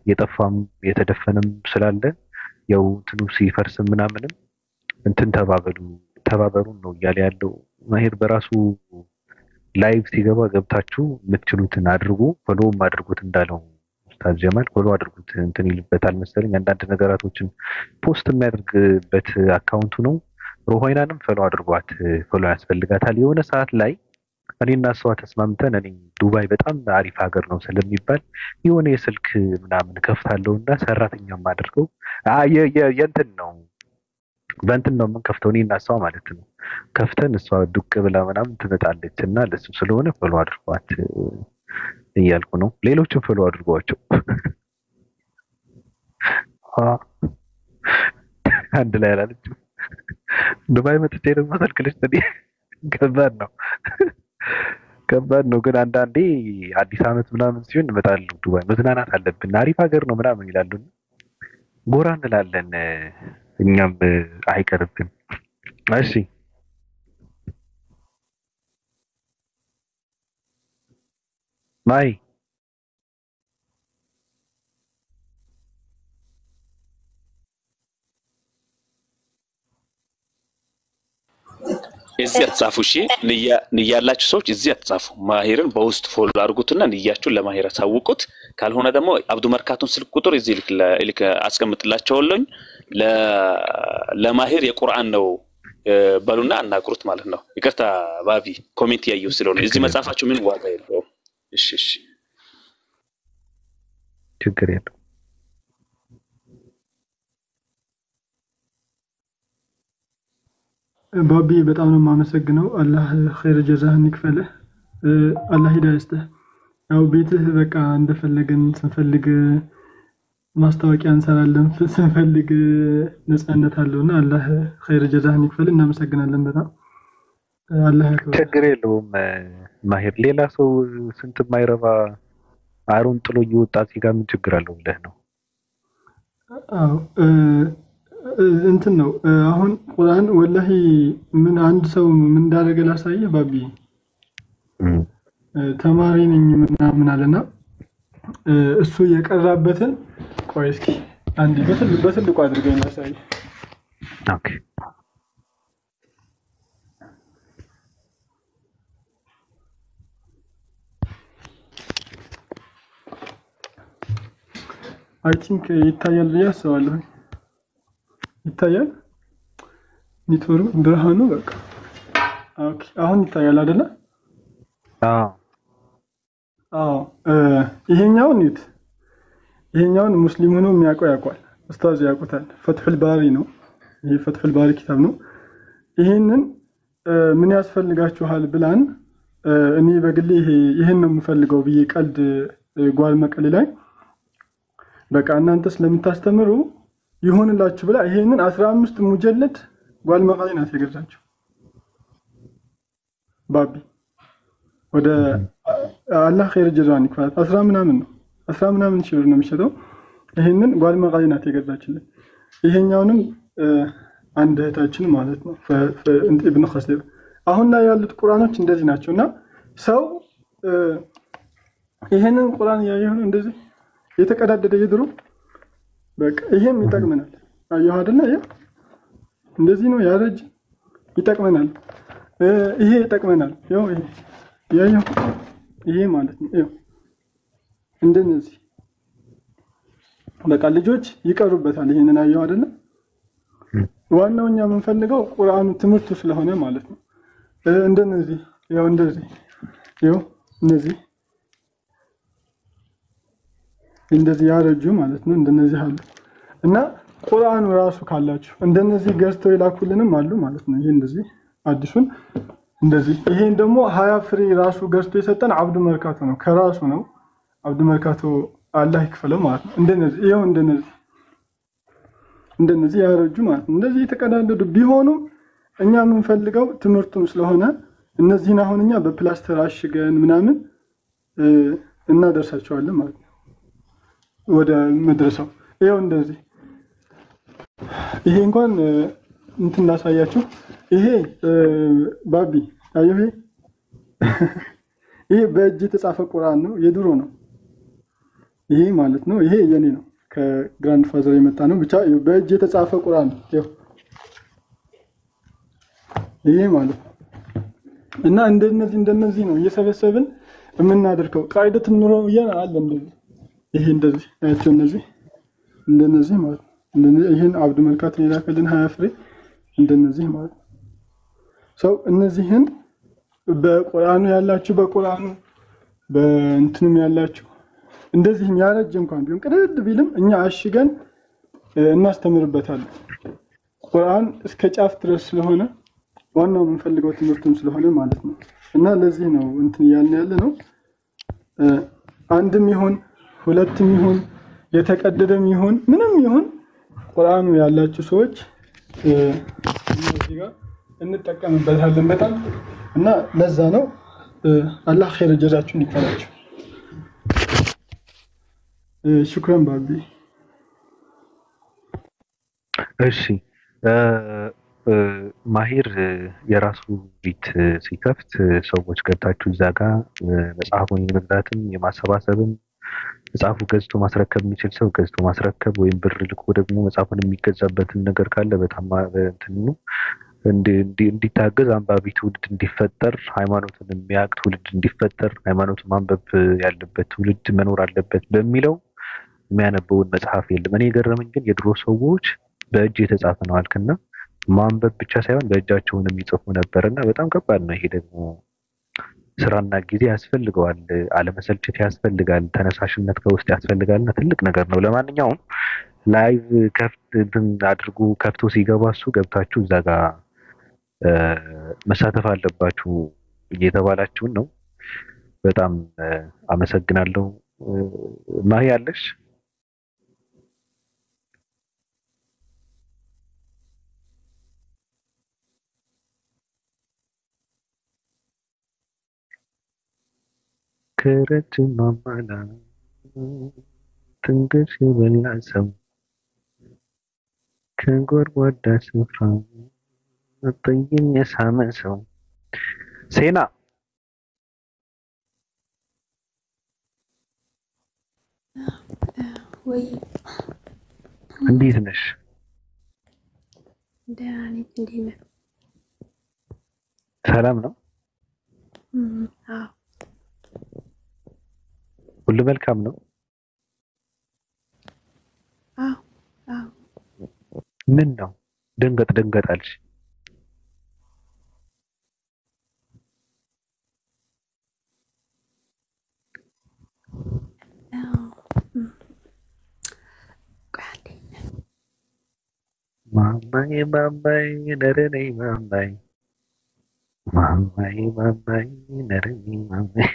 የጠፋም የተደፈነም ስላለ ያው እንትኑ ሲፈርስ ምናምንም እንትን ተባበሩን ነው እያለ ያለው ማሂር። በራሱ ላይቭ ሲገባ ገብታችሁ የምትችሉትን አድርጉ፣ ፎሎውም አድርጉት እንዳለው ኡስታዝ ጀማል ፎሎ አድርጉት። እንትን ይልበታል መሰለኝ አንዳንድ ነገራቶችን ፖስት የሚያደርግበት አካውንቱ ነው። ሮሃይናንም ፎሎ አድርጓት፣ ፎሎ ያስፈልጋታል። የሆነ ሰዓት ላይ እኔና እሷ ተስማምተን እኔ ዱባይ በጣም አሪፍ ሀገር ነው ስለሚባል የሆነ የስልክ ምናምን ከፍታለሁና ሰራተኛም አድርገው የእንትን ነው በእንትን ነው የምንከፍተው እኔና እሷ ማለት ነው። ከፍተን እሷ ዱቅ ብላ ምናምን ትመጣለች እና ለሱ ስለሆነ ፎሎ አድርጓት እያልኩ ነው። ሌሎችም ፎሎ አድርጓቸው። አንድ ላይ አላለችም። ዱባይ መጥቼ ደግሞ ሰልክልሽ ከባድ ነው ከባድ ነው። ግን አንዳንዴ አዲስ አመት ምናምን ሲሆን እመጣለሁ። ዱባይ መዝናናት አለብን፣ አሪፍ ሀገር ነው ምናምን ይላሉ። ጎራ እንላለን እኛም አይቀርብን። እሺ ማይ እዚህ አትጻፉ። እሺ ንያላችሁ ሰዎች እዚህ አትጻፉ። ማሂርን በውስጥ ፎሎ አድርጉትና ንያችሁን ለማሂር አሳውቁት። ካልሆነ ደግሞ አብዱ መርካቶን ስልክ ቁጥር እዚህ ልክ አስቀምጥላችኋለሁ። ለማሂር የቁርአን ነው በሉና አናግሩት ማለት ነው። ይቅርታ ባቢ ኮሜንት ያየው ስለሆነ እዚህ መጻፋችሁ ምን ዋጋ የለውም። እሺ ችግር የለውም። ባቢ በጣም ነው የማመሰግነው። አላህ ኸይር ጀዛህን ይክፈልህ። አላህ ሂዳያ ይስጥህ። ያው ቤትህ በቃ እንደፈለገን ስንፈልግ ማስታወቂያ እንሰራለን፣ ስንፈልግ ነፃነት አለውና አላህ ኸይር ጀዛህን ይክፈልህ። እናመሰግናለን በጣም አላህ ያክብር። ችግር የለውም ማሂር። ሌላ ሰው ስንት የማይረባ አሩን ጥሎ እየወጣ እዚህ ጋር ምን ችግር አለው ብለህ ነው? አዎ እንትን ነው አሁን ቁርአን ወላሂ ምን አንድ ሰው ምን እንዳደረገ ላሳየህ ባቢ። ተማሪ ነኝ ምናምን አለና እሱ የቀራበትን ቆይ እስኪ አንዴ በትልቁ አድርገኝ ላሳየህ። ኦኬ አይ ቲንክ ይታያል ብዬ አስባለሁ። ይታያል ኔትወርክ ብርሃኑ በቃ ኦኬ አሁን ይታያል አይደለ? አዎ ይሄኛውን ሙስሊም ሆኖ የሚያውቀው ያውቃል፣ ኡስታዝ ያውቁታል። ፈትሁል ባሪ ነው ይሄ፣ ፈትሁል ባሪ ኪታብ ነው። ይሄንን ምን ያስፈልጋችኋል ብላን እኔ በግሌ ይሄን ነው የምፈልገው ብዬ ቀልድ ጓል መቀሌ ላይ በቃ እናንተ ስለምታስተምሩ ይሆንላችሁ ብላ ይሄንን 15 ሙጀለድ ጓል መቀሌ ናት የገዛችው ባቢ። ወደ አላህ ኸይር ጀዛን ይክፈል 10 ምናምን ነው 10 ምናምን ሺህ ብር ነው የሚሸጠው። ይሄንን ጓል መቀሌ ናት የገዛችልን። ይሄኛውንም አንድ እህታችን ማለት ነው ኢብኑ ከሲር አሁን ላይ ያሉት ቁርአኖች እንደዚህ ናቸውና ሰው ይሄንን ቁርአን ያየው እንደዚህ የተቀዳደደ ይድሩ በቃ ይሄም ይጠቅመናል አየሁ አይደል ይሄ እንደዚህ ነው ያረጅ ይጠቅመናል ይሄ ይጠቅመናል ያው ያየው ይሄ ማለት ነው ያው እንደነዚህ በቃ ልጆች ይቀሩበታል ይሄንን አየሁ አይደል ዋናውኛ የምንፈልገው ቁርአኑ ትምህርቱ ስለሆነ ማለት ነው እንደነዚህ ያው እንደዚህ ያው እንደዚህ ያረጁ ማለት ነው እንደነዚህ አሉ እና ቁርአኑ ራሱ ካላችሁ እንደነዚህ ገዝተው ይላኩልንም አሉ ማለት ነው ይሄ እንደዚህ አዲሱን እንደዚህ ይሄን ደግሞ 20 ፍሬ ራሱ ገዝቶ የሰጠን አብዱ መርካቶ ነው ከራሱ ነው አብዱ መርካቶ አላህ ይክፈለው ማለት ነው እንደነዚህ ይሄው እንደነዚህ ያረጁ ማለት ነው እንደዚህ የተቀዳደዱ ቢሆኑ እኛ የምንፈልገው ትምህርቱም ስለሆነ እነዚህን አሁንኛ በፕላስተር አሽገን ምናምን እናደርሳቸዋለን ማለት ነው ወደ መድረሳው ይሄው እንደዚህ ይሄ እንኳን እንትን ላሳያችሁ ይሄ ባቢ አየሁ ይሄ በእጅ የተጻፈ ቁርአን ነው የድሮ ነው ይሄ ማለት ነው ይሄ የኔ ነው ከግራንድ ፋዘር የመጣ ነው ብቻ በእጅ የተጻፈ ቁርአን ነው ይሄ ማለት እና እንደነዚህ ነው እየሰበሰብን የምናደርገው ቃይደት ኑረው አለ እንደዚህ ይሄ እንደዚህ አያቸው እንደነዚህ ማለት ይሄን አብዱ መልካት የላከልን 20 ፍሬ እንደነዚህ ማለት ሰው እነዚህን በቁርአኑ ያላችሁ በቁርአኑ በእንትንም ያላችሁ እንደዚህም ያረጅ እንኳን ቢሆን ቅድድ ቢልም እኛ አሽገን እናስተምርበታለን ቁርአን እስከ ጫፍ ድረስ ስለሆነ ዋናው የምንፈልገው ትምህርቱም ስለሆነ ማለት ነው እና ለዚህ ነው እንትን ያለ ነው አንድም ይሁን ሁለትም ይሁን የተቀደደም ይሁን ምንም ይሁን ቁርአኑ ያላችሁ ሰዎች እዚህ ጋር እንጠቀምበታለን በጣም እና ለዛ ነው አላህ ኸይር ጀዛችሁን ይክፈላችሁ ሽክራን ባቢ እሺ ማሂር የራሱ ቤት ሲከፍት ሰዎች ገብታችሁ እዛ ጋር መጽሐፉን የመግዛትም የማሰባሰብም መጽሐፉ ገዝቶ ማስረከብ የሚችል ሰው ገዝቶ ማስረከብ ወይም ብር ልኮ ደግሞ መጽሐፉን የሚገዛበትን ነገር ካለ በጣም እንትኑ እንዲታገዝ አንባቢ ትውልድ እንዲፈጠር ሃይማኖትን የሚያውቅ ትውልድ እንዲፈጠር ሃይማኖትን ማንበብ ያለበት ትውልድ መኖር አለበት በሚለው የሚያነበውን መጽሐፍ የለም እኔ የገረመኝ ግን የድሮ ሰዎች በእጅ የተጻፈ ነው አልከና ማንበብ ብቻ ሳይሆን በእጃቸውን የሚጽፉ ነበርና በጣም ከባድ ነው ይሄ ደግሞ ስራና ጊዜ ያስፈልገዋል አለመሰልቸት ያስፈልጋል ተነሳሽነት ከውስጥ ያስፈልጋልና ትልቅ ነገር ነው ለማንኛውም ላይቭ ከፍት አድርጉ ከፍቶ ሲገባ እሱ ገብታችሁ እዛ ጋር መሳተፍ አለባችሁ እየተባላችሁን ነው በጣም አመሰግናለሁ ማሂ ያለሽ ከረጅ ማማላ ትንግሽ በላሰው ከጎርጓዳ ስፍራ አጥይም የሳመ ሰው ሴና ወይ እንዴት ነሽ ደህና ነኝ እንዴት ነህ ሰላም ነው አዎ ሁሉ መልካም ነው አዎ አዎ ምን ነው ደንገጣልሽ ማማዬ ነረኔ ማማዬ ነረኔ ማማዬ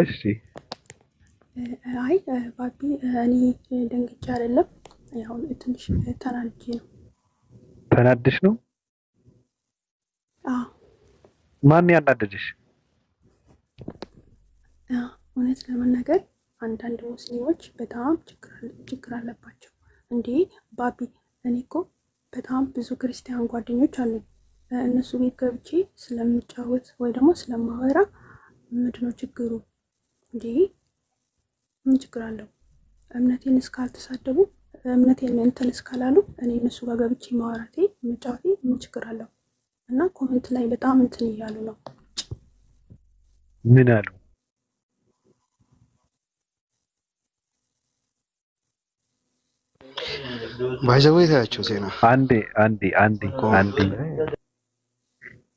እሺ አይ ባቢ እኔ ደንግጬ አይደለም ያው ትንሽ ተናድጄ ነው ተናድሽ ነው አዎ ማን ያናደደሽ እውነት ለመናገር አንዳንድ ሙስሊሞች በጣም ችግር አለባቸው እንዴ ባቢ እኔ እኮ በጣም ብዙ ክርስቲያን ጓደኞች አሉኝ። እነሱ ቤት ገብቼ ስለምጫወት ወይ ደግሞ ስለማወራ ምንድነው ችግሩ? እንዴ ምን ችግር አለው? እምነቴን እስካልተሳደቡ እምነቴን እንትን እስካላሉ እኔ እነሱ ጋር ገብቼ ማወራቴ መጫወቴ ምን ችግር አለው? እና ኮሜንት ላይ በጣም እንትን እያሉ ነው። ምን አሉ? ባይዘው ታያቸው ዜና አንዴ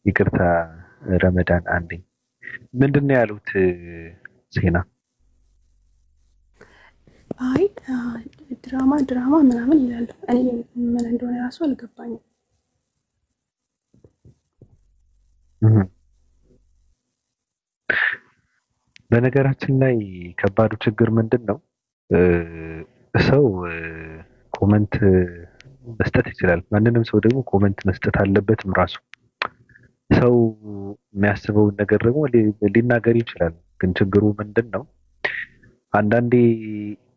ይቅርታ ረመዳን አንዴ ምንድነው ያሉት ዜና? አይ ድራማ ምናምን ይላሉ። እኔ ምን እንደሆነ ራሱ አልገባኝም። በነገራችን ላይ ከባዱ ችግር ምንድነው? ሰው ኮመንት መስጠት ይችላል። ማንንም ሰው ደግሞ ኮመንት መስጠት አለበትም ራሱ። ሰው የሚያስበውን ነገር ደግሞ ሊናገር ይችላል። ግን ችግሩ ምንድነው? አንዳንዴ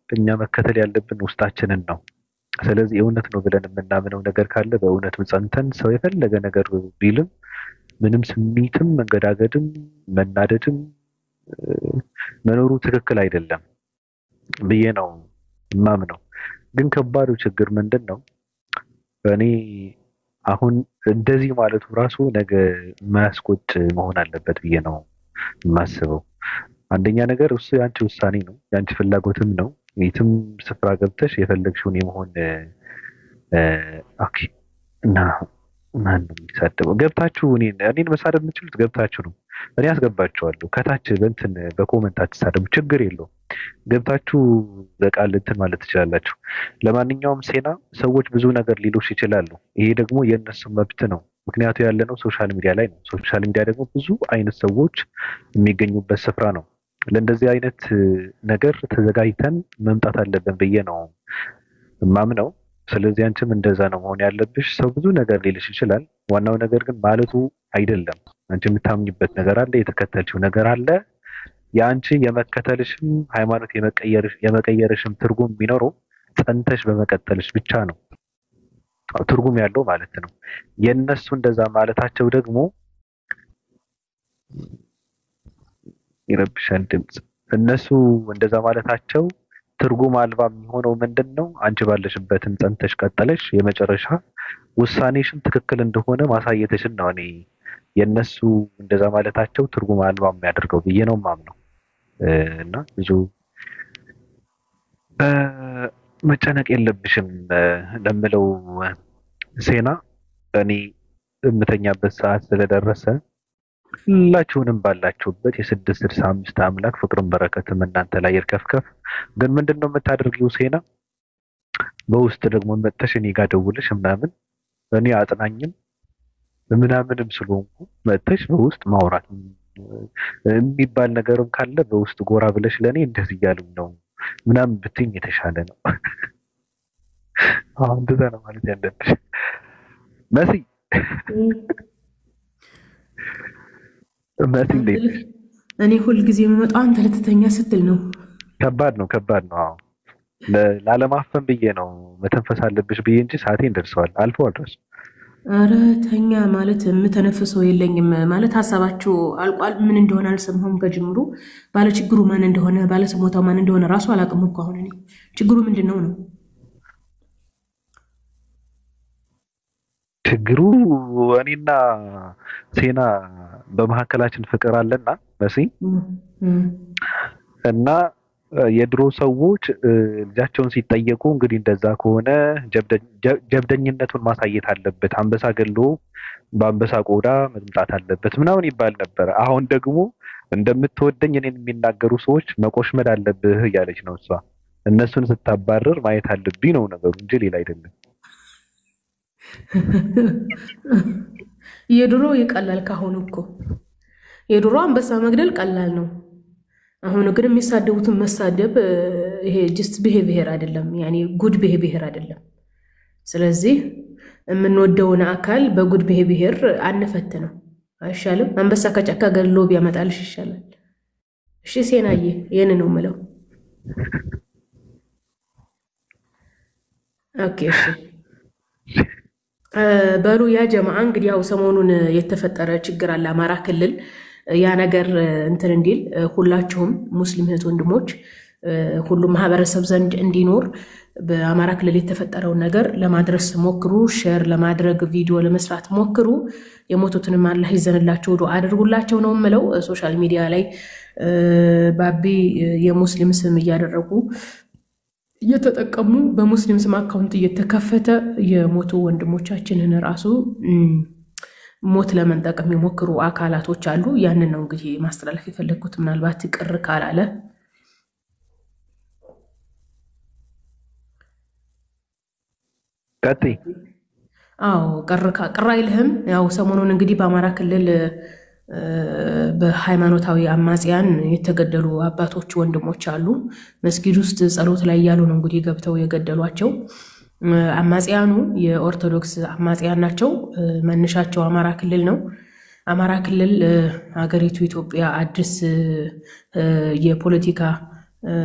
እኛ መከተል ያለብን ውስጣችንን ነው። ስለዚህ እውነት ነው ብለን የምናምነው ነገር ካለ በእውነት ጸንተን ሰው የፈለገ ነገር ቢልም ምንም ስሜትም መንገዳገድም መናደድም መኖሩ ትክክል አይደለም ብዬ ነው የማምነው። ግን ከባዱ ችግር ምንድነው? እኔ አሁን እንደዚህ ማለቱ ራሱ ነገ ማያስቆጭ መሆን አለበት ብዬ ነው የማስበው። አንደኛ ነገር እሱ ያንቺ ውሳኔ ነው፣ ያንቺ ፍላጎትም ነው። የትም ስፍራ ገብተሽ የፈለግሽውን የመሆን ኦኬ እና ማን ነው የሚሳደበው? ገብታችሁ እኔን መሳደብ የምትችሉት ገብታችሁ ነው። እኔ አስገባችኋለሁ። ከታች በእንትን በኮመንት አትሳደቡ፣ ችግር የለውም። ገብታችሁ በቃል እንትን ማለት ትችላላችሁ። ለማንኛውም ሴና ሰዎች ብዙ ነገር ሊሉሽ ይችላሉ። ይሄ ደግሞ የእነሱ መብት ነው። ምክንያቱ ያለነው ሶሻል ሚዲያ ላይ ነው። ሶሻል ሚዲያ ደግሞ ብዙ አይነት ሰዎች የሚገኙበት ስፍራ ነው። ለእንደዚህ አይነት ነገር ተዘጋጅተን መምጣት አለብን ብዬ ነው ማምነው። ስለዚህ አንቺም እንደዛ ነው መሆን ያለብሽ። ሰው ብዙ ነገር ሊልሽ ይችላል። ዋናው ነገር ግን ማለቱ አይደለም። አንቺ የምታምኝበት ነገር አለ፣ የተከተልሽው ነገር አለ። የአንቺ የመከተልሽም ሃይማኖት የመቀየርሽም ትርጉም የሚኖረው ጸንተሽ በመቀጠልሽ ብቻ ነው ትርጉም ያለው ማለት ነው። የነሱ እንደዛ ማለታቸው ደግሞ ይረብሻል ድምጽ። እነሱ እንደዛ ማለታቸው ትርጉም አልባ የሚሆነው ምንድነው? አንቺ ባለሽበትን ጸንተሽ ቀጠለሽ የመጨረሻ ውሳኔሽን ትክክል እንደሆነ ማሳየትሽን ነው እኔ የነሱ እንደዛ ማለታቸው ትርጉም አልባ የሚያደርገው ብዬ ነው የማምነው። እና ብዙ መጨነቅ የለብሽም ለምለው ሴና እኔ የምተኛበት ሰዓት ስለደረሰ ሁላችሁንም ባላችሁበት የ665 አምላክ ፍቅርን በረከትም እናንተ ላይ ይርከፍከፍ። ግን ምንድነው የምታደርጊው ሴና? በውስጥ ደግሞ መጥተሽ እኔ ጋር ደውልሽ ምናምን እኔ አጥናኝም ምናምንም ስለሆንኩ መጥተሽ በውስጥ ማውራት የሚባል ነገርም ካለ በውስጥ ጎራ ብለሽ ለኔ እንደዚህ እያሉኝ ነው ምናምን ብትይኝ የተሻለ ነው። እንደዛ ነው ማለት ያለብሽ መሲ። መሲ እንዴት ነሽ? እኔ ሁልጊዜ የምመጣው አንተ ልትተኛ ስትል ነው። ከባድ ነው። አዎ ላለማፈን ብዬ ነው መተንፈስ አለብሽ ብዬ እንጂ ሰዓቴን ደርሰዋል፣ አልፈዋል ድረስ። ኧረ ተኛ ማለት የምተነፍሰው የለኝም ማለት ሀሳባችሁ አልቋል። ምን እንደሆነ አልሰማሁም ከጅምሩ። ባለችግሩ ማን እንደሆነ ባለስሞታው ማን እንደሆነ ራሱ አላውቅም እኮ አሁን እኔ። ችግሩ ምንድን ነው? ችግሩ እኔና ሴና በመካከላችን ፍቅር አለና መሲ እና የድሮ ሰዎች ልጃቸውን ሲጠየቁ እንግዲህ እንደዛ ከሆነ ጀብደኝነቱን ማሳየት አለበት፣ አንበሳ ገሎ በአንበሳ ቆዳ መምጣት አለበት ምናምን ይባል ነበር። አሁን ደግሞ እንደምትወደኝ እኔን የሚናገሩ ሰዎች መቆሽመድ አለብህ እያለች ነው እሷ። እነሱን ስታባረር ማየት አለብኝ ነው ነገሩ እንጂ ሌላ አይደለም። የድሮ ይቀላል ካሁን እኮ። የድሮ አንበሳ መግደል ቀላል ነው። አሁን ግን የሚሳደቡትን መሳደብ ይሄ ጅስት ብሄር አይደለም፣ ያኔ ጉድ ብሄር አይደለም። ስለዚህ የምንወደውን አካል በጉድ ብሄር አንፈትነው አይሻልም? አንበሳ ከጫካ ገድሎ ቢያመጣልሽ ይሻላል። እሺ ሴናዬ፣ ይሄን ነው የምለው። ኦኬ እሺ በሉ ያ ጀማዓ እንግዲህ ያው ሰሞኑን የተፈጠረ ችግር አለ አማራ ክልል ያ ነገር እንትን እንዲል ሁላችሁም ሙስሊም እህት ወንድሞች ሁሉም ማህበረሰብ ዘንድ እንዲኖር በአማራ ክልል የተፈጠረው ነገር ለማድረስ ሞክሩ ሼር ለማድረግ ቪዲዮ ለመስራት ሞክሩ የሞቱትንም አላህ ይዘንላቸው ዱአ አድርጉላቸው ነው የምለው ሶሻል ሚዲያ ላይ ባቢ የሙስሊም ስም እያደረጉ እየተጠቀሙ በሙስሊም ስም አካውንት እየተከፈተ የሞቱ ወንድሞቻችንን ራሱ ሞት ለመንጠቅ የሚሞክሩ አካላቶች አሉ ያንን ነው እንግዲህ ማስተላለፍ የፈለኩት ምናልባት ቅር ካላለ ቀጥይ አው ቅር አይልህም ያው ሰሞኑን እንግዲህ በአማራ ክልል በሃይማኖታዊ አማጽያን የተገደሉ አባቶች ወንድሞች አሉ መስጊድ ውስጥ ጸሎት ላይ ያሉ ነው እንግዲህ ገብተው የገደሏቸው አማጽያኑ የኦርቶዶክስ አማጽያን ናቸው መነሻቸው አማራ ክልል ነው አማራ ክልል ሀገሪቱ ኢትዮጵያ አዲስ የፖለቲካ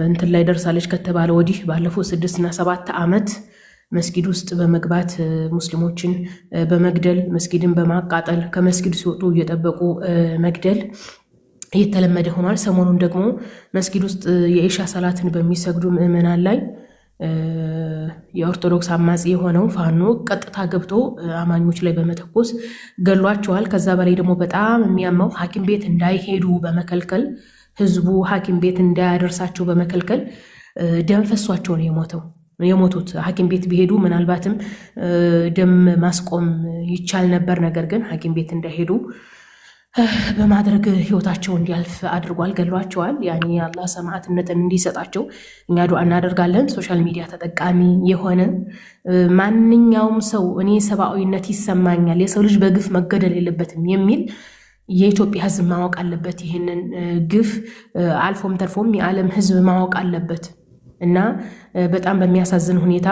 እንትን ላይ ደርሳለች ከተባለ ወዲህ ባለፈው 6 እና 7 ዓመት መስጊድ ውስጥ በመግባት ሙስሊሞችን በመግደል መስጊድን በማቃጠል ከመስጊድ ሲወጡ እየጠበቁ መግደል የተለመደ ሆኗል ሰሞኑን ደግሞ መስጊድ ውስጥ የኢሻ ሰላትን በሚሰግዱ ምእመናን ላይ የኦርቶዶክስ አማጺ የሆነው ፋኖ ቀጥታ ገብቶ አማኞች ላይ በመተኮስ ገሏቸዋል ከዛ በላይ ደግሞ በጣም የሚያመው ሐኪም ቤት እንዳይሄዱ በመከልከል ህዝቡ ሐኪም ቤት እንዳያደርሳቸው በመከልከል ደም ፈሷቸው ነው የሞቱት ሐኪም ቤት ቢሄዱ ምናልባትም ደም ማስቆም ይቻል ነበር ነገር ግን ሐኪም ቤት እንዳይሄዱ በማድረግ ህይወታቸው እንዲያልፍ አድርጓል ገሏቸዋል ያኒ አላህ ሰማዕትነትን እንዲሰጣቸው እኛ ዱአ እናደርጋለን ሶሻል ሚዲያ ተጠቃሚ የሆነ ማንኛውም ሰው እኔ ሰብአዊነት ይሰማኛል የሰው ልጅ በግፍ መገደል የለበትም የሚል የኢትዮጵያ ህዝብ ማወቅ አለበት ይሄንን ግፍ አልፎም ተርፎም የዓለም ህዝብ ማወቅ አለበት እና በጣም በሚያሳዝን ሁኔታ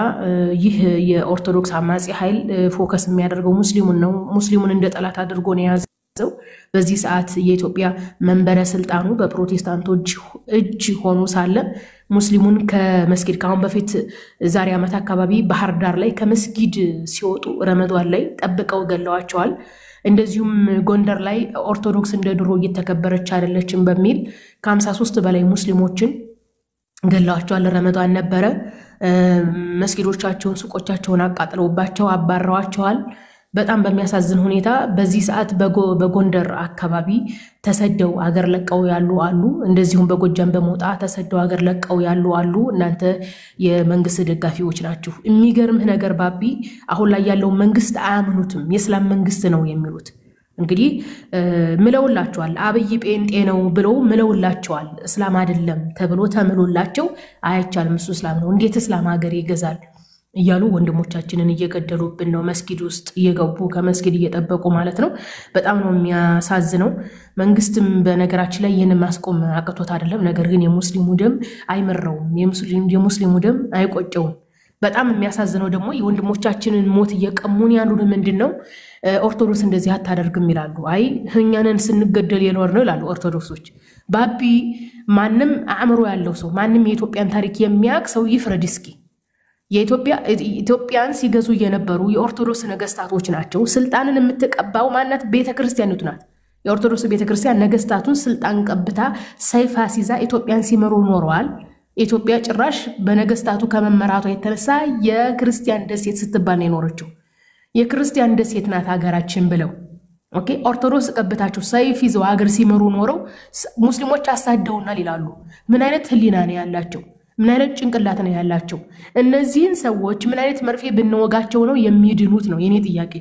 ይህ የኦርቶዶክስ አማጺ ኃይል ፎከስ የሚያደርገው ሙስሊሙን እንደ ጠላት አድርጎ ነው ያዘው በዚህ ሰዓት የኢትዮጵያ መንበረ ስልጣኑ በፕሮቴስታንቶች እጅ ሆኖ ሳለ ሙስሊሙን ከመስጊድ ካሁን በፊት ዛሬ አመት አካባቢ ባህር ዳር ላይ ከመስጊድ ሲወጡ ረመዳን ላይ ጠብቀው ገለዋቸዋል እንደዚሁም ጎንደር ላይ ኦርቶዶክስ እንደ ድሮ እየተከበረች አይደለችም በሚል ከ53 በላይ ሙስሊሞችን ገላዋቸዋል ረመዳን ነበረ መስጊዶቻቸውን ሱቆቻቸውን አቃጥለውባቸው አባረዋቸዋል በጣም በሚያሳዝን ሁኔታ በዚህ ሰዓት በጎንደር አካባቢ ተሰደው አገር ለቀው ያሉ አሉ እንደዚሁም በጎጃም በመውጣ ተሰደው አገር ለቀው ያሉ አሉ እናንተ የመንግስት ደጋፊዎች ናችሁ የሚገርምህ ነገር ባቢ አሁን ላይ ያለው መንግስት አያምኑትም የእስላም መንግስት ነው የሚሉት እንግዲህ ምለውላቸዋል አብይ ጴንጤ ነው ብለው ምለውላቸዋል እስላም አይደለም ተብሎ ተምሎላቸው አይቻልም እሱ እስላም ነው እንዴት እስላም ሀገር ይገዛል እያሉ ወንድሞቻችንን እየገደሉብን ነው መስጊድ ውስጥ እየገቡ ከመስጊድ እየጠበቁ ማለት ነው በጣም ነው የሚያሳዝነው መንግስትም በነገራችን ላይ ይሄንን ማስቆም አቅቶት አይደለም ነገር ግን የሙስሊሙ ደም አይመረውም የሙስሊሙ ደም አይቆጨውም በጣም የሚያሳዝነው ደግሞ የወንድሞቻችንን ሞት እየቀሙን ያሉ ምንድነው ኦርቶዶክስ እንደዚህ አታደርግም ይላሉ አይ እኛንን ስንገደል የኖር ነው ይላሉ ኦርቶዶክሶች ባቢ ማንም አእምሮ ያለው ሰው ማንም የኢትዮጵያን ታሪክ የሚያውቅ ሰው ይፍረድ እስኪ ኢትዮጵያን ሲገዙ የነበሩ የኦርቶዶክስ ነገስታቶች ናቸው ስልጣንን የምትቀባው ማናት ቤተክርስቲያኒቱ ናት የኦርቶዶክስ ቤተክርስቲያን ነገስታቱን ስልጣን ቀብታ ሰይፍ አስይዛ ኢትዮጵያን ሲመሩ ኖረዋል ኢትዮጵያ ጭራሽ በነገስታቱ ከመመራቷ የተነሳ የክርስቲያን ደሴት ስትባል ነው የኖረችው የክርስቲያን ደሴት ናት ሀገራችን ብለው ኦኬ ኦርቶዶክስ ቀብታቸው ሰይፍ ይዘው ሀገር ሲመሩ ኖረው ሙስሊሞች አሳደውናል ይላሉ ምን አይነት ህሊና ነው ያላቸው ምን አይነት ጭንቅላት ነው ያላቸው እነዚህን ሰዎች ምን አይነት መርፌ ብንወጋቸው ነው የሚድኑት ነው የኔ ጥያቄ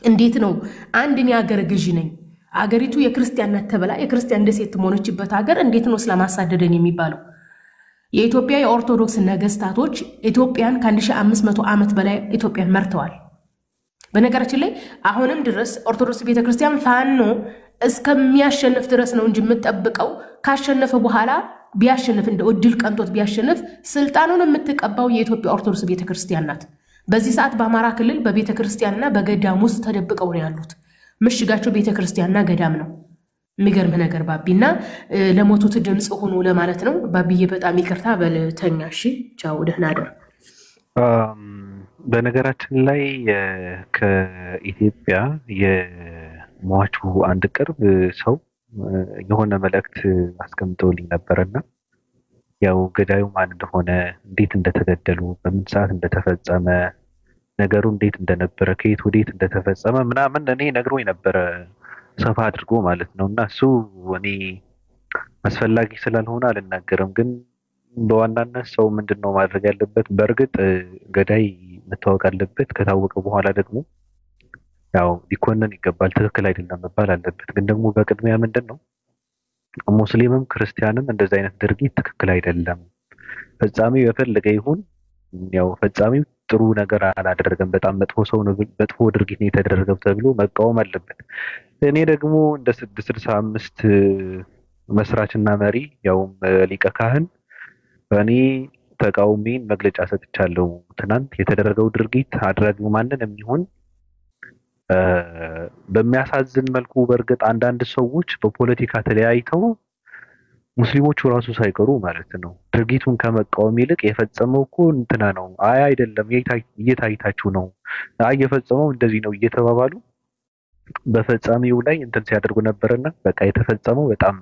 እንዴት ነው አንድን ያገር ገዢ ነኝ አገሪቱ የክርስቲያን ናት ተብላ የክርስቲያን ደሴት ሆነችበት ሀገር እንዴት ነው እስላም አሳደደን የሚባለው የኢትዮጵያ የኦርቶዶክስ ነገስታቶች ኢትዮጵያን ከ1500 ዓመት በላይ ኢትዮጵያን መርተዋል በነገራችን ላይ አሁንም ድረስ ኦርቶዶክስ ቤተክርስቲያን ፋኖ እስከሚያሸንፍ ድረስ ነው እንጂ የምትጠብቀው ካሸነፈ በኋላ ቢያሸንፍ እንደ እድል ቀንቶት ቢያሸንፍ ስልጣኑን የምትቀባው የኢትዮጵያ ኦርቶዶክስ ቤተክርስቲያን ናት በዚህ ሰዓት በአማራ ክልል በቤተክርስቲያንና በገዳም ውስጥ ተደብቀው ነው ያሉት ምሽጋቸው ቤተክርስቲያንና ገዳም ነው የሚገርም ነገር ባቢና ለሞቱት ድምጽ ሆኖ ለማለት ነው ባቢዬ በጣም ይቅርታ በልተኛ እሺ ቻው ደህና ደር በነገራችን ላይ ከኢትዮጵያ የሟቹ አንድ ቅርብ ሰው የሆነ መልእክት አስቀምጠውልኝ ነበርና ያው ገዳዩ ማን እንደሆነ እንዴት እንደተገደሉ በምን ሰዓት እንደተፈጸመ ነገሩ እንዴት እንደነበረ ከየት ወዴት እንደተፈጸመ ምናምን እኔ ነግሮኝ ነበረ ሰፋ አድርጎ ማለት ነውና እሱ እኔ አስፈላጊ ስላልሆነ አልናገርም ግን በዋናነት ሰው ምንድነው ማድረግ ያለበት በርግጥ ገዳይ መታወቅ አለበት ከታወቀ በኋላ ደግሞ ያው ሊኮነን ይገባል ትክክል አይደለም መባል አለበት ግን ደግሞ በቅድሚያ ምንድነው ሙስሊምም ክርስቲያንም እንደዛ አይነት ድርጊት ትክክል አይደለም ፈጻሚው የፈለገ ይሁን ያው ፈጻሚው ጥሩ ነገር አላደረገም በጣም መጥፎ ሰው ነው መጥፎ ድርጊት ነው የተደረገው ተብሎ መቃወም አለበት እኔ ደግሞ እንደ 665 መስራችና መሪ ያው ሊቀ ካህን እኔ ተቃውሜን መግለጫ ሰጥቻለሁ ትናንት የተደረገው ድርጊት አድራጊው ማንንም ይሁን በሚያሳዝን መልኩ በርግጥ አንዳንድ ሰዎች በፖለቲካ ተለያይተው ሙስሊሞቹ ራሱ ሳይቀሩ ማለት ነው ድርጊቱን ከመቃወም ይልቅ የፈጸመው እኮ እንትና ነው አይ አይደለም እየታይታችሁ ነው አይ የፈጸመው እንደዚህ ነው እየተባባሉ በፈጻሚው ላይ እንትን ሲያደርጉ ነበርና በቃ የተፈጸመው በጣም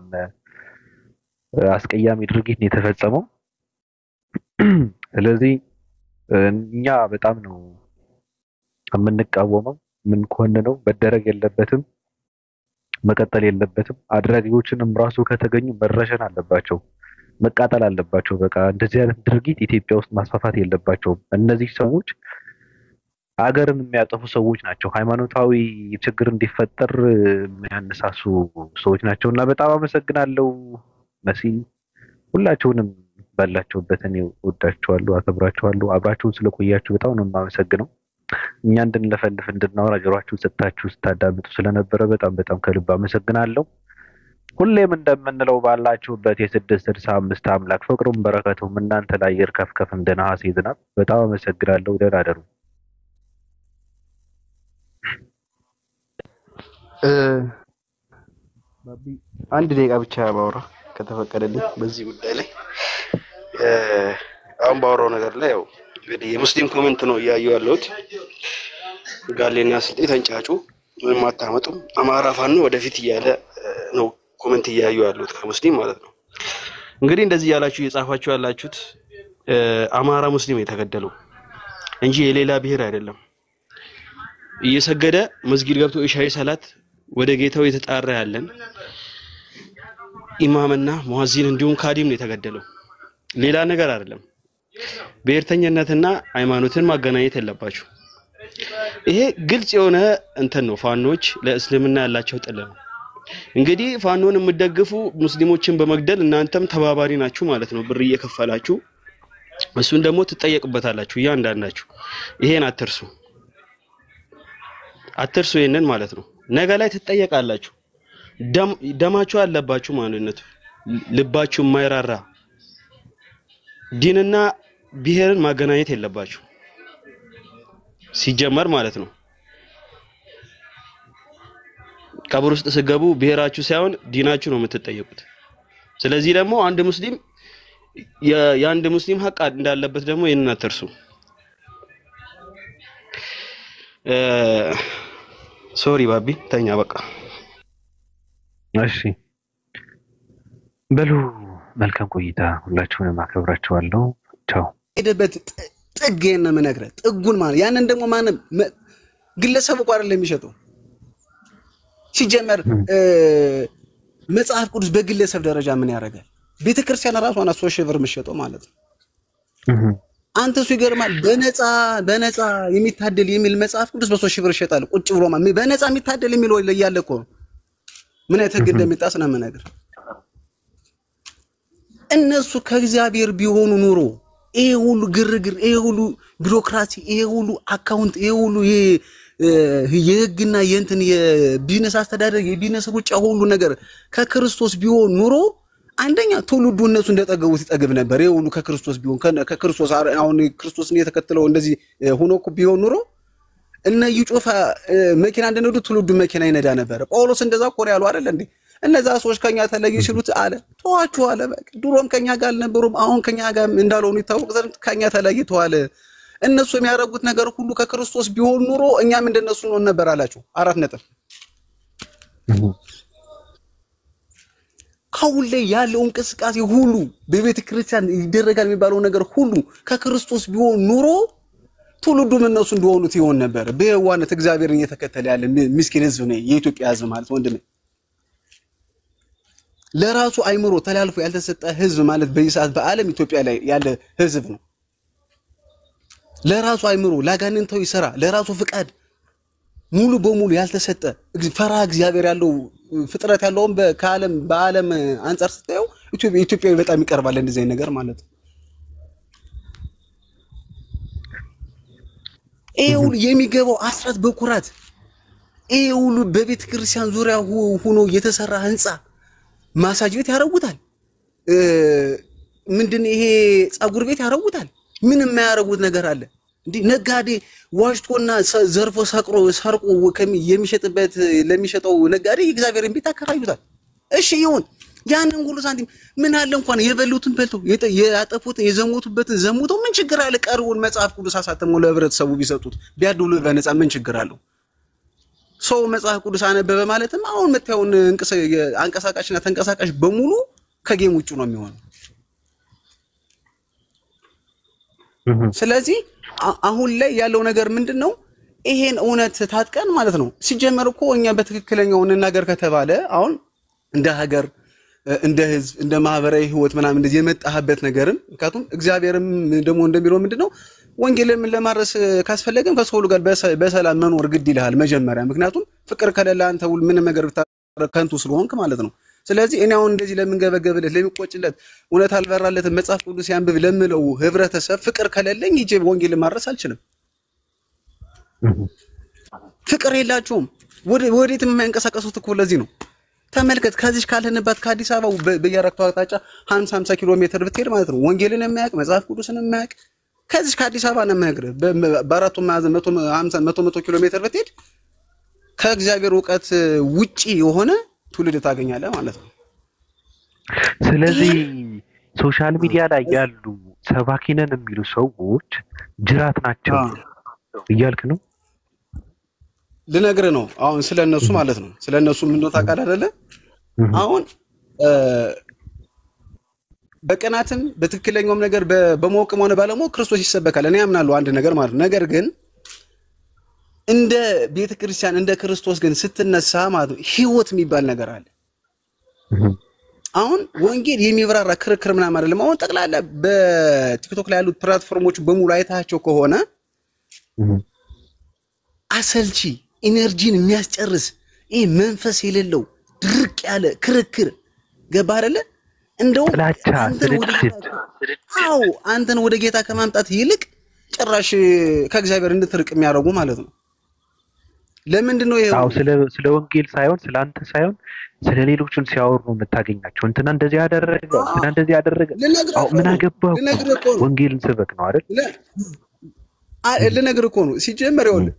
አስቀያሚ ድርጊት ነው የተፈጸመው ስለዚህ እኛ በጣም ነው የምንቃወመው ምን ኮንነው በደረግ የለበትም መቀጠል የለበትም አድራጊዎችንም ራሱ ከተገኙ መረሸን አለባቸው መቃጠል አለባቸው በቃ እንደዚህ አይነት ድርጊት ኢትዮጵያ ውስጥ ማስፋፋት የለባቸውም እነዚህ ሰዎች አገርን የሚያጠፉ ሰዎች ናቸው ሃይማኖታዊ ችግር እንዲፈጠር የሚያነሳሱ ሰዎች ናቸውና በጣም አመሰግናለሁ መሲ ሁላችሁንም ባላችሁበት እኔ ወዳችኋለሁ አከብራችኋለሁ አብራችሁን ስለቆያችሁ በጣም ነው የማመሰግነው እኛ እንድንለፈልፍ እንድናወራ ጆሮአችሁን ሰጣችሁ ስታዳምጡ ስለነበረ በጣም ከልብ አመሰግናለሁ ሁሌም እንደምንለው ባላችሁበት የ665 አምላክ ፍቅሩም በረከቱም እናንተ ላይ ይርከፍከፍ እንደ ነሐሴ ዝናብ በጣም አመሰግናለሁ ደህና ደሩ አንድ ደቂቃ ብቻ ባወራ ከተፈቀደልኝ በዚህ ጉዳይ ላይ አሁን ባወራው ነገር ላይ ያው እንግዲህ የሙስሊም ኮሜንት ነው ያያዩ ያለውት ጋሌና ስልጤ ተንጫጩ ምንም አታመጡም አማራ ፋኖ ወደፊት እያለ ነው ኮሜንት ያያዩ ያለውት ከሙስሊም ማለት ነው እንግዲህ እንደዚህ ያላችሁ እየጻፋችሁ ያላችሁት አማራ ሙስሊም የተገደለው እንጂ የሌላ ብሔር አይደለም እየሰገደ መስጊድ ገብቶ ኢሻይ ሰላት ወደ ጌታው የተጣራ ያለን ኢማምና ሙአዚን እንዲሁም ካዲም ነው የተገደለው ሌላ ነገር አይደለም ብሔርተኝነትና ሃይማኖትን ማገናኘት የለባችሁ ይሄ ግልጽ የሆነ እንትን ነው ፋኖች ለእስልምና ያላቸው ጥል ነው እንግዲህ ፋኖን የምትደግፉ ሙስሊሞችን በመግደል እናንተም ተባባሪ ናችሁ ማለት ነው ብር እየከፈላችሁ እሱን ደግሞ ትጠየቁበታላችሁ ያንዳንዳችሁ ይሄን አትርሱ ይሄንን ማለት ነው ነገ ላይ ትጠየቃላችሁ ደማችሁ አለባችሁ ማንነቱ ልባችሁ የማይራራ ዲንና ብሔርን ማገናኘት የለባችሁ ሲጀመር ማለት ነው ቀብር ውስጥ ሲገቡ ብሔራችሁ ሳይሆን ዲናችሁ ነው የምትጠየቁት ስለዚህ ደግሞ አንድ ሙስሊም የአንድ ሙስሊም ሐቅ እንዳለበት ደግሞ ይሄንን አትርሱ ሶሪ ባቢ ተኛ በቃ እሺ በሉ መልካም ቆይታ ሁላችሁንም አከብራችኋለሁ ቻው ሄደበት ጥጌን ነው የምነግርህ ጥጉን ማለት ያንን ደግሞ ማንም ግለሰብ እኮ አይደለም የሚሸጠው ሲጀመር መጽሐፍ ቅዱስ በግለሰብ ደረጃ ምን ያደርጋል ቤተክርስቲያን ራሷ እና 3 ሺህ ብር የምትሸጠው ማለት ነው አንተ እሱ ይገርማል በነፃ የሚታደል የሚል መጽሐፍ ቅዱስ በ3 ሺህ ብር ይሸጣል ቁጭ ብሎ ማለት በነፃ የሚታደል የሚል ወይ ያለ እኮ ምን አይተህ እንደሚጣስ ነው የምነግርህ እነሱ ከእግዚአብሔር ቢሆኑ ኑሮ ይሄ ሁሉ ግርግር ይሄ ሁሉ ቢሮክራሲ ይሄ ሁሉ አካውንት ይሄ ሁሉ የህግና የእንትን የቢዝነስ አስተዳደር የቢዝነስ ሩጫ ሁሉ ነገር ከክርስቶስ ቢሆን ኑሮ አንደኛ ትውልዱ እነሱ እንደጠገቡት ይጠገብ ነበር ይሄ ሁሉ ከክርስቶስ ቢሆን ከክርስቶስ አሁን ክርስቶስን የተከተለው እንደዚህ ሆኖ እኮ ቢሆን ኑሮ እነ ይጮፋ መኪና እንደነዱ ትውልዱ መኪና ይነዳ ነበር ጳውሎስ እንደዛ እኮ ያለው አይደል እንዴ እነዛ ሰዎች ከኛ ተለዩ ሲሉት አለ ተዋቹ አለ በቃ ድሮም ከኛ ጋር አልነበሩም አሁን ከኛ ጋር እንዳልሆኑ ይታወቅ ዘንድ ከኛ ተለይተዋል እነሱ የሚያደርጉት ነገር ሁሉ ከክርስቶስ ቢሆን ኑሮ እኛም እንደነሱ ነው ነበር አላችሁ። 4 ነጥብ። አሁን ላይ ያለው እንቅስቃሴ ሁሉ በቤተ ክርስቲያን ይደረጋል የሚባለው ነገር ሁሉ ከክርስቶስ ቢሆን ኑሮ ትውልዱም እነሱ እንደሆኑት ይሆን ነበር። በየዋነት እግዚአብሔርን እየተከተለ ያለ ምስኪን ህዝብ ነው የኢትዮጵያ ህዝብ ማለት ወንድም። ለራሱ አይምሮ ተላልፎ ያልተሰጠ ህዝብ ማለት በይሳት በዓለም ኢትዮጵያ ላይ ያለ ህዝብ ነው። ለራሱ አይምሮ ላጋንንታዊ ስራ ለራሱ ፍቃድ ሙሉ በሙሉ ያልተሰጠ ፈራ እግዚአብሔር ያለው ፍጥረት ያለውም በዓለም አንፃር ስታየው ኢትዮጵያ በጣም ይቀርባል እንደዚህ አይነት ነገር ማለት ነው። ሁሉ የሚገባው አስራት በኩራት ሁሉ በቤተ ክርስቲያን ዙሪያ ሆኖ የተሰራ ህንጻ ማሳጅ ቤት ያረጉታል። ምንድነው ይሄ ጸጉር ቤት ያረጉታል። ምን የማያረጉት ነገር አለ እንዴ? ነጋዴ ዋሽቶና ዘርፎ ሰርቆ የሚሸጥበት ለሚሸጠው ነጋዴ እግዚአብሔርን ቤት አከራዩታል። እሺ ይሁን፣ ያንን ሁሉ ሳንቲም ምን አለ እንኳን የበሉትን በልተው ያጠፉትን የዘሞቱበትን ዘሙተው ምን ችግር አለ? ቀርቡን መጽሐፍ ቅዱስ አሳተመው ለህብረተሰቡ ቢሰጡት ቢያድሉ በነፃ ምን ችግር አለው? ሰው መጽሐፍ ቅዱስ አነበበ ማለትም አሁን መታየውን አንቀሳቃሽና ተንቀሳቃሽ በሙሉ ከጌም ውጭ ነው የሚሆነው። ስለዚህ አሁን ላይ ያለው ነገር ምንድነው? ይሄን እውነት ታጥቀን ማለት ነው። ሲጀመር እኮ እኛ በትክክለኛው እንናገር ከተባለ አሁን እንደ ሀገር እንደ ህዝብ እንደ ማህበራዊ ህይወት ምናምን እንደዚህ የመጣህበት ነገርን ምክንያቱም እግዚአብሔርም ደግሞ እንደሚለው ምንድነው ወንጌልን ለማድረስ ካስፈለገን ከሰው ሁሉ ጋር በሰላም መኖር ግድ ይልሃል መጀመሪያ። ምክንያቱም ፍቅር ከሌለ አንተ ሁሉ ምን ነገር ከንቱ ስለሆንክ ማለት ነው። ስለዚህ እኔ አሁን እንደዚህ ለምንገበገብለት ለሚቆጭለት እውነት አልበራለት መጽሐፍ ቅዱስ ያንብብ ለምለው ህብረተሰብ ፍቅር ከሌለኝ ይጄ ወንጌልን ማድረስ አልችልም። ፍቅር የላቸውም። ወዴትም የማይንቀሳቀሱት እኮ ለዚህ ነው። ተመልከት፣ ከዚህ ካልህንባት ከአዲስ አበባ በየአራቱ አቅጣጫ 50 ኪሎ ሜትር ብትሄድ ማለት ነው ወንጌልን የማያውቅ መጽሐፍ ቅዱስን የማያውቅ ከዚህ ከአዲስ አበባ ነው የማያግረህ በአራቱ ማዕዘን 100 ኪሎ ሜትር ብትሄድ ከእግዚአብሔር ዕውቀት ውጪ የሆነ ትውልድ ታገኛለህ ማለት ነው። ስለዚህ ሶሻል ሚዲያ ላይ ያሉ ሰባኪነን የሚሉ ሰዎች ጅራት ናቸው እያልክ ነው? ልነግርህ ነው አሁን ስለነሱ ማለት ነው። ስለነሱ ምን ነው ታውቃለህ አይደለ? አሁን በቀናትም በትክክለኛውም ነገር በመወቅም ሆነ ባለመወቅ ክርስቶስ ይሰበካል። እኔ አምናለሁ አንድ ነገር ማለት ነው። ነገር ግን እንደ ቤተክርስቲያን እንደ ክርስቶስ ግን ስትነሳ ማለት ነው ህይወት የሚባል ነገር አለ። አሁን ወንጌል የሚብራራ ክርክር ምናምን አይደለም። አሁን ጠቅላላ በቲክቶክ ላይ ያሉት ፕላትፎርሞች በሙሉ አይታቸው ከሆነ አሰልቺ ኢነርጂን የሚያስጨርስ ይሄ መንፈስ የሌለው ድርቅ ያለ ክርክር ገባ አይደለ? እንደው አንተን ወደ ጌታ ከማምጣት ይልቅ ጭራሽ ከእግዚአብሔር እንድትርቅ የሚያደርጉ ማለት ነው። ለምንድን ነው ይሄው? ስለ ወንጌል ሳይሆን ስለ አንተ ሳይሆን ስለ ሌሎችን ሲያወሩ ነው የምታገኛቸው። እንትና እንደዚህ ያደረገ እንትና እንደዚህ ያደረገ ምን አገባው? ወንጌልን ስበክ ነው አይደል? ልነግርህ እኮ ነው። ሲጀመር ይኸውልህ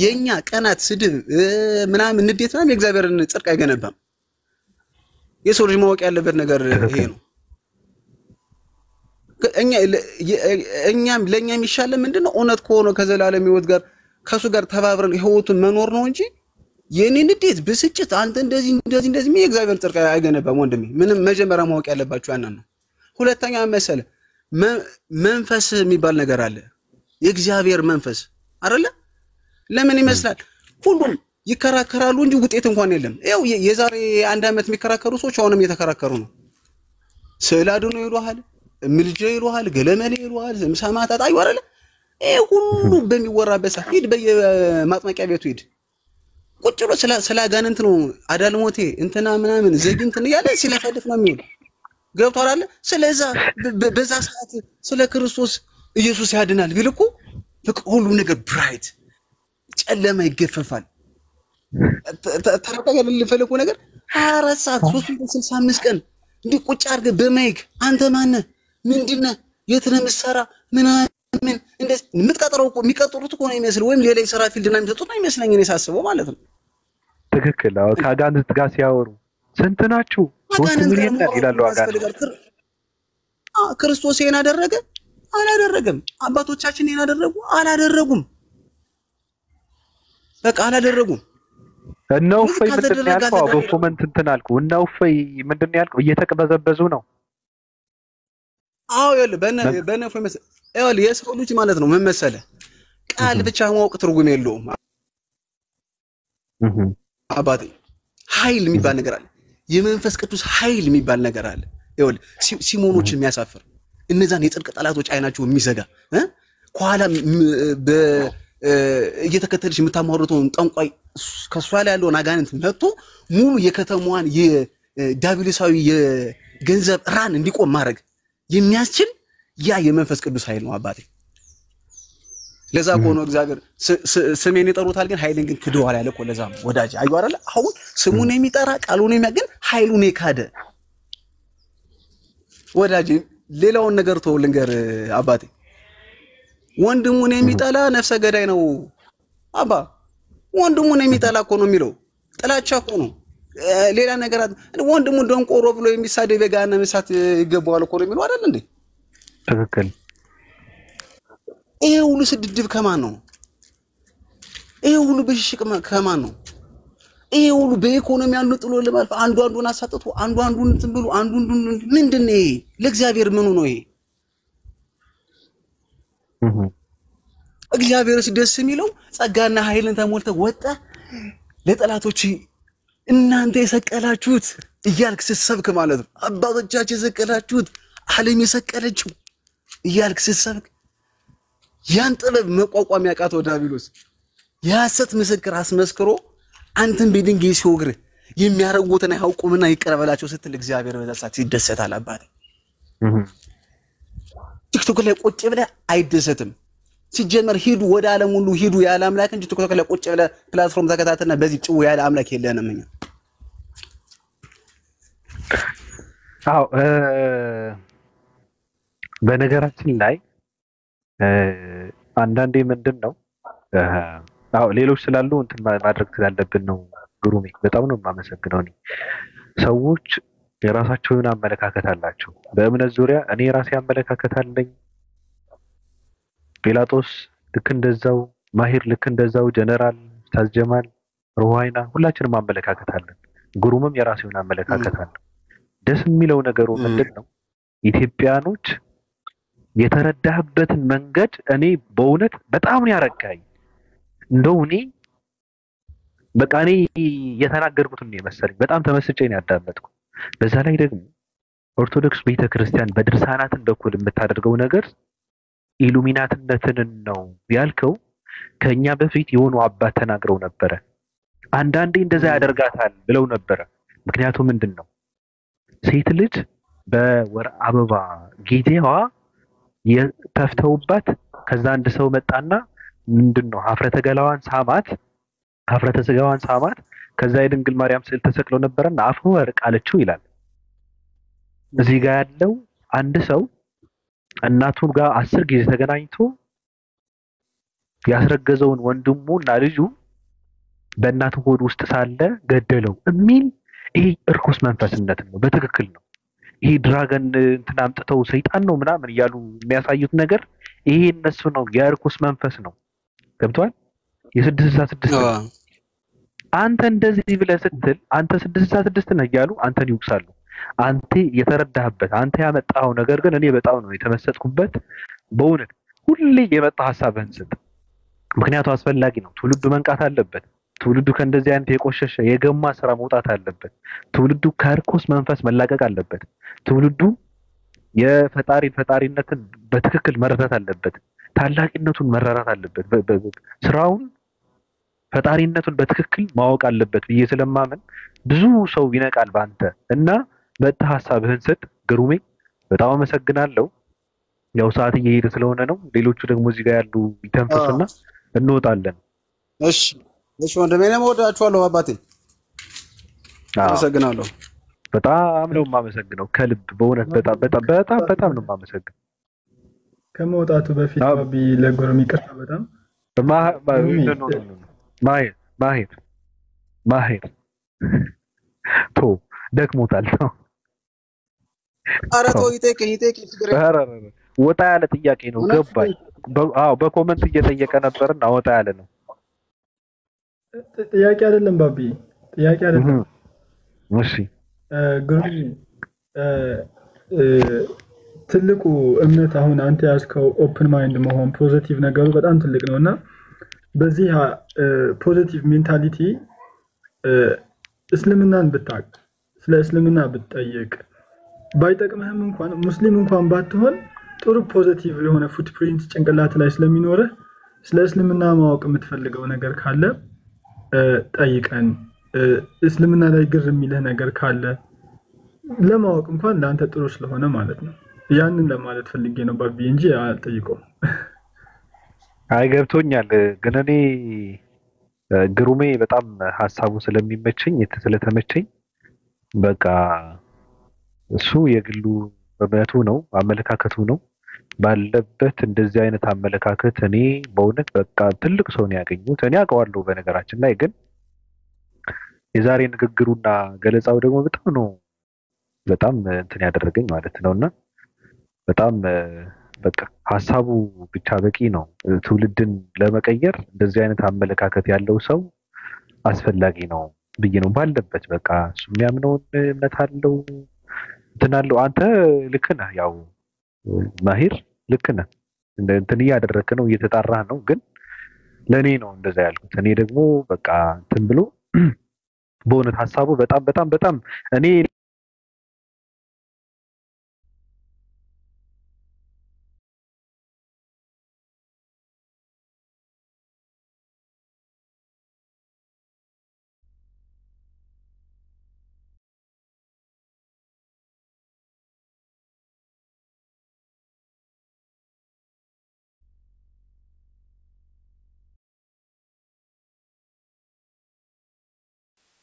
የኛ ቀናት ስድብ ምናምን ንዴት ምናምን የእግዚአብሔርን ጽድቅ አይገነባም። የሰው ልጅ ማወቅ ያለበት ነገር ይሄ ነው። እኛም ለኛ የሚሻለ ምንድነው እውነት ከሆነ ከዘላለም ህይወት ጋር ከሱ ጋር ተባብረን ህይወቱን መኖር ነው እንጂ የኔ ንዴት ብስጭት አንተ እንደዚህ የእግዚአብሔር ጽድቅ አይገነባም ወንድሜ። ምንም መጀመሪያ ማወቅ ያለባችሁ ያንን ነው። ሁለተኛ መሰለ መንፈስ የሚባል ነገር አለ። የእግዚአብሔር መንፈስ አይደለ? ለምን ይመስላል ሁሉም ይከራከራሉ እንጂ ውጤት እንኳን የለም። ያው የዛሬ 1 ዓመት የሚከራከሩ ሰዎች አሁንም እየተከራከሩ ነው። ስዕል አድኖ ይሉሃል፣ ምልጃ ይሉሃል፣ ገለመሌ ይሉሃል፣ ሰማዕታት አዩ አይደለ? ሁሉ በሚወራበት ሰዓት ሂድ በየማጥመቂያ ቤቱ ሂድ ቁጭ ብሎ ስለ አጋንንት ነው አዳልሞቴ እንትና ምናምን ዘግንትን እያለ ሲለፈልፍ ነው የሚውል። ገብቶሃል አይደለ? ስለዛ በዛ ሰዓት ስለ ክርስቶስ ኢየሱስ ያድናል ቢልኩ ሁሉ ነገር ብራይት ጨለማ ይገፈፋል። ተረጋጋ ልፈልኩ ነገር 24 ሰዓት 365 ቀን እንዲህ ቁጭ አድርገህ በማይክ አንተ ማነህ ምንድነህ የት ነው የምትሰራ ምናምን እንደዚህ የምትቀጥረው እኮ የሚቀጥሩት እኮ ነው የሚመስል ወይም ሌላ የሥራ ፊልድና የሚሰጡት ነው የሚመስለኝ እኔ ሳስበው ማለት ነው። ትክክል። አዎ ከአጋንንት ጋር ሲያወሩ ስንት ናችሁ? 3 ሚሊዮን ይላሉ አጋንንት። ክርስቶስ ይሄን አደረገ አላደረገም። አባቶቻችን ያላደረጉ አላደረጉም። በቃ አላደረጉም። እነው ፈይ ምንድን ያልከው በኮመንት እንትን አልኩ። እነው ፈይ ምንድን ያልከው እየተቀበዘበዙ ነው። አዎ ይኸውልህ በነ ፈይ መሰለህ ይኸውልህ የሰው ልጅ ማለት ነው ምን መሰለህ ቃል ብቻ ማወቅ ትርጉም የለውም። አባቴ ኃይል የሚባል ነገር አለ። የመንፈስ ቅዱስ ኃይል የሚባል ነገር አለ። ይኸውልህ ሲሞኖችን የሚያሳፍር እነዛን የጽድቅ ጠላቶች አይናቸው የሚዘጋ ከኋላ እየተከተልሽ የምታማሩተውን ጠንቋይ ከሷ ላይ ያለውን አጋንንት መጥቶ ሙሉ የከተማዋን የዳቢሎሳዊ የገንዘብ ራን እንዲቆም ማድረግ የሚያስችል ያ የመንፈስ ቅዱስ ኃይል ነው አባቴ። ለዛ ቆኖ እግዚአብሔር ስሜን ይጠሩታል ግን ኃይልን ግን ክደዋል ያለ እኮ ለዛ ወዳጅ አዩ አይደለ? አሁን ስሙን የሚጠራ ቃሉን የሚያገን ኃይሉን የካደ ወዳጅ። ሌላውን ነገር ተው ልንገር አባቴ፣ ወንድሙን የሚጠላ ነፍሰ ገዳይ ነው አባ። ወንድሙን የሚጠላ እኮ ነው የሚለው ጥላቻ እኮ ነው። ሌላ ነገር ወንድሙን ደንቆሮ ብሎ የሚሳደብ የገሃነመ እሳት ይገባዋል እኮ ነው የሚለው አይደል እንዴ? ትክክል። ይሄ ሁሉ ስድድብ ከማን ነው? ይሄ ሁሉ ብሽሽቅ ከማን ነው? ይሄ ሁሉ በኢኮኖሚ አንዱ ጥሎ ለማልፍ አንዱ አንዱን አሳጥቶ አንዱ አንዱን እንትን ብሎ አንዱ ምንድነው ይሄ? ለእግዚአብሔር ምኑ ነው ይሄ? እግዚአብሔርስ ደስ የሚለው ጸጋና ኃይልን ተሞልተ ወጣ ለጠላቶች እናንተ የሰቀላችሁት እያልክ ስትሰብክ ማለት ነው። አባቶቻችን የሰቀላችሁት ዓለም የሰቀለችው እያልክ ስትሰብክ ያን ጥበብ መቋቋም ያቃተው ዳቢሎስ የሐሰት ምስክር አስመስክሮ አንተን በድንጋይ ሲወግር የሚያረጉትን አይያውቁምና ይቀርበላቸው ስትል እግዚአብሔር በዛ ሰዓት ይደሰታል አባቴ። ቲክቶክ ላይ ቁጭ ብለህ አይደሰትም። ሲጀመር ሂዱ ወደ ዓለም ሁሉ ሂዱ ያለ አምላክ እንጂ ቲክቶክ ላይ ቁጭ ብለህ ፕላትፎርም ተከታተልና በዚህ ጭው ያለ አምላክ የለንም እኛ። አዎ በነገራችን ላይ አንዳንዴ ምንድነው አዎ ሌሎች ስላሉ እንትን ማድረግ ስላለብን ነው። ግሩሜ በጣም ነው የማመሰግነው። ሰዎች የራሳቸውን አመለካከት አላቸው በእምነት ዙሪያ። እኔ የራሴ አመለካከት አለኝ። ጲላጦስ ልክ እንደዛው፣ ማሂር ልክ እንደዛው፣ ጀነራል ታዝጀማል፣ ሩሃይና ሁላችንም አመለካከት አለን። ግሩምም የራሱን አመለካከት አለ። ደስ የሚለው ነገሩ ምንድነው ኢትዮጵያኖች የተረዳህበትን መንገድ እኔ በእውነት በጣም ነው ያረጋኝ። እንደው እኔ በቃ እኔ የተናገርኩት ነው መሰለኝ በጣም ተመስጬ ነው ያዳመጥኩ። በዛ ላይ ደግሞ ኦርቶዶክስ ቤተክርስቲያን በድርሳናትን በኩል የምታደርገው ነገር ኢሉሚናትነትን ነው ያልከው። ከኛ በፊት የሆኑ አባት ተናግረው ነበረ። አንዳንዴ እንደዛ ያደርጋታል ብለው ነበረ። ምክንያቱም ምንድነው ሴት ልጅ በወር አበባ ጊዜዋ የተፍተውባት ከዛ አንድ ሰው መጣና ምንድነው ሀፍረተ ገላዋን ሳማት፣ ሀፍረተ ስጋዋን ሳማት። ከዛ የድንግል ማርያም ስዕል ተሰቅሎ ነበርና አፉ ወርቅ አለችው ይላል። እዚህ ጋር ያለው አንድ ሰው እናቱ ጋር 10 ጊዜ ተገናኝቶ ያስረገዘውን ወንድሙና ልጁ በእናቱ ሆድ ውስጥ ሳለ ገደለው የሚል ይሄ እርኩስ መንፈስነት ነው። በትክክል ነው። ይሄ ድራገን እንትን አምጥተው ሰይጣን ነው ምናምን እያሉ የሚያሳዩት ነገር ይሄ እነሱ ነው፣ የእርኩስ መንፈስ ነው። ገብቷል? የ666 አንተ እንደዚህ ብለህ ስትል አንተ 666 ነህ እያሉ አንተን ይውቅሳሉ። አንተ የተረዳህበት አንተ ያመጣው ነገር ግን እኔ በጣም ነው የተመሰጥኩበት። በእውነት ሁሌ የመጣ ሐሳብህን ስጥ። ምክንያቱም አስፈላጊ ነው። ትውልዱ መንቃት አለበት። ትውልዱ ከእንደዚህ አይነት የቆሸሸ የገማ ስራ መውጣት አለበት። ትውልዱ ከርኩስ መንፈስ መላቀቅ አለበት። ትውልዱ ፈጣሪነትን በትክክል መረዳት አለበት። ታላቂነቱን መረዳት አለበት። ስራውን ፈጣሪነቱን በትክክል ማወቅ አለበት ብዬ ስለማመን ብዙ ሰው ይነቃል ባንተ እና በእታ ሐሳብህን ስጥ። ግሩሜ በጣም አመሰግናለሁ። ያው ሰዓት እየሄደ ስለሆነ ነው። ሌሎቹ ደግሞ እዚህ ጋር ያሉ ይተንፈሱና እንወጣለን። እሺ ወንድሜ ነው ወዳችኋለሁ አባቴ። አመሰግናለሁ። በጣም ነው የማመሰግነው ከልብ በእውነት በጣም ነው የማመሰግነው። ከመውጣቱ በፊት አቢ ለጎረም ይቅርታ በጣም ማሄር ቶ ደክሞታል ነው። ኧረ ተው ይጠይቅ ወጣ ያለ ጥያቄ ነው ገባኝ። አዎ በኮመንት እየጠየቀ ነበርና ወጣ ያለ ነው። ጥያቄ አይደለም ባቢ ጥያቄ አይደለም። እሺ ግሩም ትልቁ እምነት አሁን አንተ ያዝከው ኦፕን ማይንድ መሆን ፖዚቲቭ ነገሩ በጣም ትልቅ ነውና በዚህ ፖዚቲቭ ሜንታሊቲ እስልምናን ብታቅ ስለ እስልምና ብትጠይቅ ባይጠቅምህም እንኳን ሙስሊም እንኳን ባትሆን ጥሩ ፖዚቲቭ የሆነ ፉትፕሪንት ጭንቅላት ላይ ስለሚኖርህ ስለ እስልምና ማወቅ የምትፈልገው ነገር ካለ ጠይቀን እስልምና ላይ ግር የሚልህ ነገር ካለ ለማወቅ እንኳን ለአንተ ጥሩ ስለሆነ ማለት ነው። ያንን ለማለት ፈልጌ ነው ባቢ እንጂ አልጠይቀውም። አይገብቶኛል ግን እኔ ግሩሜ በጣም ሐሳቡ ስለሚመቸኝ ስለተመቸኝ በቃ እሱ የግሉ በመቱ ነው አመለካከቱ ነው ባለበት እንደዚህ አይነት አመለካከት እኔ በእውነት በቃ ትልቅ ሰው ነው ያገኙት። እኔ አውቀዋለሁ በነገራችን ላይ ግን የዛሬ ንግግሩና ገለጻው ደግሞ በጣም እንትን ያደረገኝ ማለት ነውና በጣም በቃ ሐሳቡ ብቻ በቂ ነው። ትውልድን ለመቀየር እንደዚህ አይነት አመለካከት ያለው ሰው አስፈላጊ ነው ብዬ ነው ባለበት በቃ እሱ የሚያምነውን እምነት አለው እንትን አለው። አንተ ልክ ነህ፣ ያው ማሂር ልክ ነህ፣ እንትን እያደረክ ነው እየተጣራህ ነው። ግን ለኔ ነው እንደዛ ያልኩት። እኔ ደግሞ በቃ እንትን ብሎ በእውነት ሐሳቡ በጣም እኔ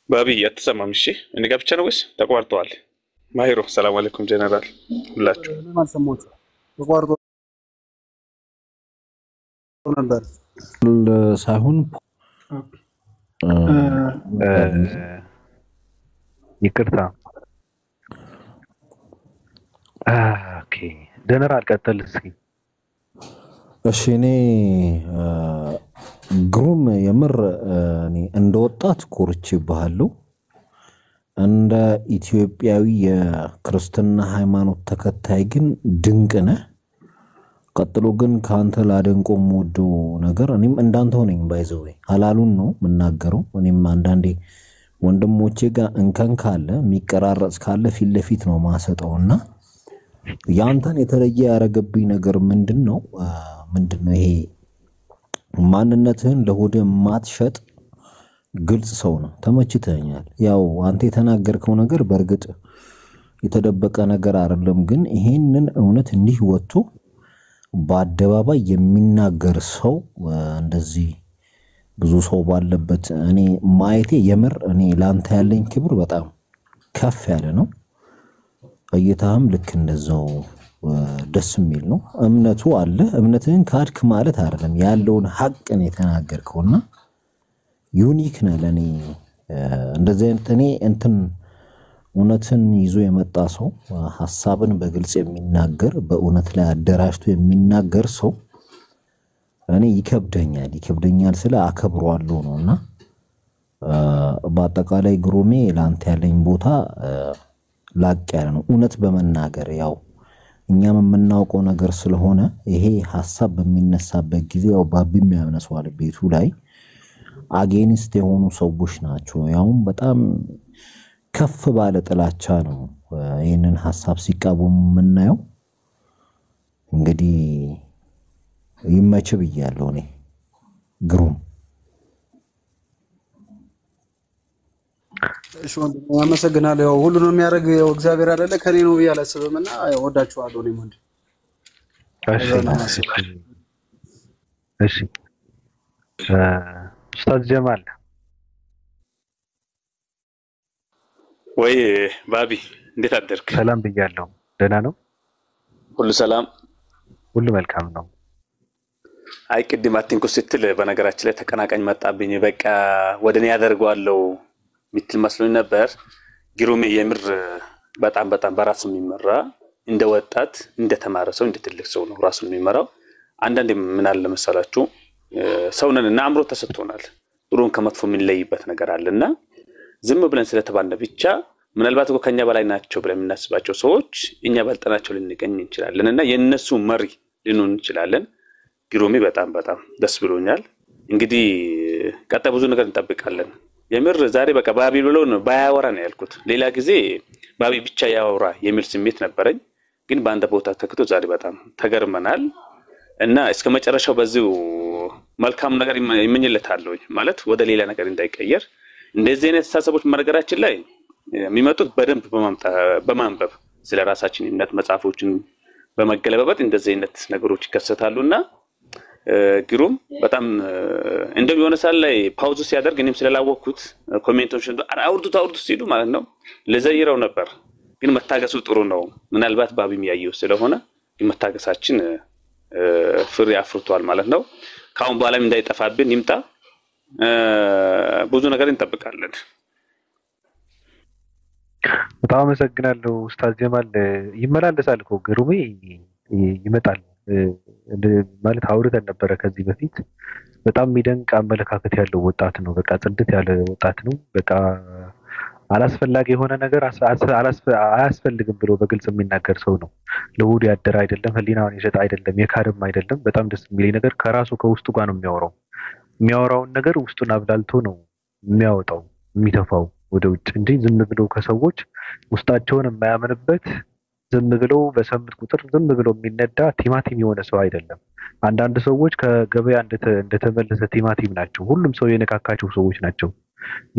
ባቢ አትሰማም? እሺ እኔ ጋር ብቻ ነው ወይስ ተቋርጧል? ማሂሮ ሰላም አለይኩም ጀነራል ሁላችሁ ማሰሞት ተቋርጦ ነበር ሳይሆን ይቅርታ። ኦኬ ጀነራል ቀጥል እስኪ። እሺ እኔ ግሩም የምር እኔ እንደወጣት ኮርቼብሃለሁ። እንደ ኢትዮጵያዊ የክርስትና ሃይማኖት ተከታይ ግን ድንቅ ነህ። ቀጥሎ ግን ካንተ ላደንቆ የምወደው ነገር እኔም እንዳንተ ሆነኝ ባይዘው ሐላሉን ነው የምናገረው። እኔም አንዳንዴ ወንድሞቼ ጋር እንከን ካለ የሚቀራረጽ ካለ ፊት ለፊት ነው ማሰጠውና ያንተን የተለየ ያረገብኝ ነገር ምንድነው ይሄ ማንነትህን ለሆደ ማትሸጥ ግልጽ ሰው ነው። ተመችተኛል። ያው አንተ የተናገርከው ነገር በርግጥ የተደበቀ ነገር አይደለም፣ ግን ይሄንን እውነት እንዲህ ወጥቶ በአደባባይ የሚናገር ሰው እንደዚህ ብዙ ሰው ባለበት እኔ ማየቴ የምር እኔ ላንተ ያለኝ ክብር በጣም ከፍ ያለ ነው። እይታም ልክ እንደዛው ደስ የሚል ነው። እምነቱ አለ። እምነትህን ካድክ ማለት አይደለም፣ ያለውን ሐቅን የተናገርከውና ዩኒክ ነህ ለኔ። እንደዚህ አይነት እኔ እንትን እውነትን ይዞ የመጣ ሰው ሐሳብን በግልጽ የሚናገር በእውነት ላይ አደራጅቶ የሚናገር ሰው እኔ ይከብደኛል ስለ አከብሯለሁ ነውና በአጠቃላይ ግሩሜ ላንተ ያለኝ ቦታ ላቅ ያለ ነው። እውነት በመናገር ያው እኛም የምናውቀው ነገር ስለሆነ ይሄ ሐሳብ በሚነሳበት ጊዜ ያው ባቢም ያነሳዋል ቤቱ ላይ አጌንስት የሆኑ ሰዎች ናቸው። ያውም በጣም ከፍ ባለ ጥላቻ ነው ይሄንን ሐሳብ ሲቃወሙ የምናየው። እንግዲህ ይመች ብያለሁ እኔ ግሩም። እሺ ወንድም አመሰግናለሁ። ያው ሁሉንም የሚያደርግ ያው እግዚአብሔር አይደለ ከኔ ነው ብዬ አላስብምና ያው ወዳችኋለሁ እኔም ወንድም። እሺ ኡስታዝ ጀማል ወይ ባቢ እንዴት አደርክ? ሰላም ብያለሁ። ደህና ነው? ሁሉ ሰላም፣ ሁሉ መልካም ነው። አይ ቅድም አትንኩ ስትል በነገራችን ላይ ተቀናቃኝ መጣብኝ። በቃ ወደኔ ያደርገዋለሁ ምትል መስሎኝ ነበር። ግሩሜ የምር በጣም በራስ የሚመራ እንደ ወጣት እንደ ተማረ ሰው እንደ ትልቅ ሰው ነው ራሱን የሚመራው አንዳንዴ ምን አለ መሰላችሁ ሰውነን አእምሮ ተሰጥቶናል ጥሩን ከመጥፎ ምን ለይበት ነገር አለና ዝም ብለን ስለተባለ ብቻ ምናልባት እኮ ከኛ በላይ ናቸው ብለን እናስባቸው ሰዎች እኛ ባልጠናቸው ልንገኝ እንችላለንና የነሱ መሪ ልንሆን እንችላለን ግሩሜ በጣም ደስ ብሎኛል እንግዲህ ቀጣይ ብዙ ነገር እንጠብቃለን የምር ዛሬ በቃ ባቢ ብሎ ነው ባያወራ ነው ያልኩት ሌላ ጊዜ ባቢ ብቻ ያወራ የሚል ስሜት ነበረኝ ግን ባንተ ቦታ ተክቶ ዛሬ በጣም ተገርመናል እና እስከ መጨረሻው በዚሁ መልካም ነገር ይመኝለታል ማለት ወደ ሌላ ነገር እንዳይቀየር እንደዚህ አይነት ሐሳቦች መረገራችን ላይ የሚመጡት በደንብ በማንበብ ስለ ራሳችን እምነት መጻፎችን በመገለበበት እንደዚህ አይነት ነገሮች ይከሰታሉና ግሩም በጣም እንደው የሆነ ሳል ላይ ፓውዝ ሲያደርግ እኔም ስለላወኩት ኮሜንቶችን አውርዱት ሲሉ ማለት ነው ለዘይራው ነበር ግን መታገሱ ጥሩ ነው ምናልባት ባቢም ያየው ስለሆነ መታገሳችን ፍሬ አፍርቷል ማለት ነው ካሁን በኋላ እንዳይጠፋብን ይምጣ ብዙ ነገር እንጠብቃለን በጣም አመሰግናለሁ ኡስታዝ ጀማል ይመላለሳል እኮ ግሩሜ ይመጣል ማለት አውርተን ነበር ከዚህ በፊት በጣም የሚደንቅ አመለካከት ያለው ወጣት ነው በቃ ጽድት ያለ ወጣት ነው በቃ አላስፈላጊ የሆነ ነገር አያስፈልግም ብሎ በግልጽ የሚናገር ሰው ነው ለሁሉ ያደረ አይደለም ህሊናውን ይሸጥ አይደለም የካርም አይደለም በጣም ደስ የሚል ነገር ከራሱ ከውስጡ ጋር ነው የሚያወራውን ነገር ውስጡን አብላልቶ ነው የሚያወጣው የሚተፋው ወደ ውጭ እንጂ ዝም ብሎ ከሰዎች ውስጣቸውን የማያምንበት ዝም ብሎ በሰምት ቁጥር ዝም ብሎ የሚነዳ ቲማቲም የሆነ ሰው አይደለም አንዳንድ ሰዎች ከገበያ እንደተመለሰ ቲማቲም ናቸው ሁሉም ሰው የነካካቸው ሰዎች ናቸው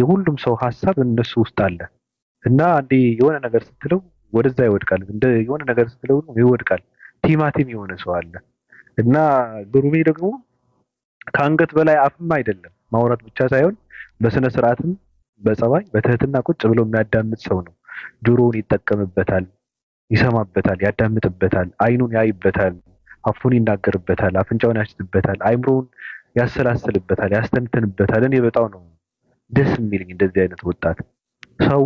የሁሉም ሰው ሐሳብ እነሱ ውስጥ አለ እና አንዴ የሆነ ነገር ስትለው ወደዛ ይወድቃል እንደ የሆነ ነገር ስትለው ይወድቃል ቲማቲም የሆነ ሰው አለ እና ግሩሜ ደግሞ ከአንገት በላይ አፍም አይደለም ማውራት ብቻ ሳይሆን በስነ ስርዓትም በጸባይ በትህትና ቁጭ ብሎ የሚያዳምጥ ሰው ነው ጆሮውን ይጠቀምበታል ይሰማበታል ያዳምጥበታል አይኑን ያይበታል አፉን ይናገርበታል አፍንጫውን ያስጥበታል አይምሮውን ያሰላስልበታል ያስተንተንበታል እኔ በጣም ነው ደስ የሚልኝ እንደዚህ አይነት ወጣት ሰው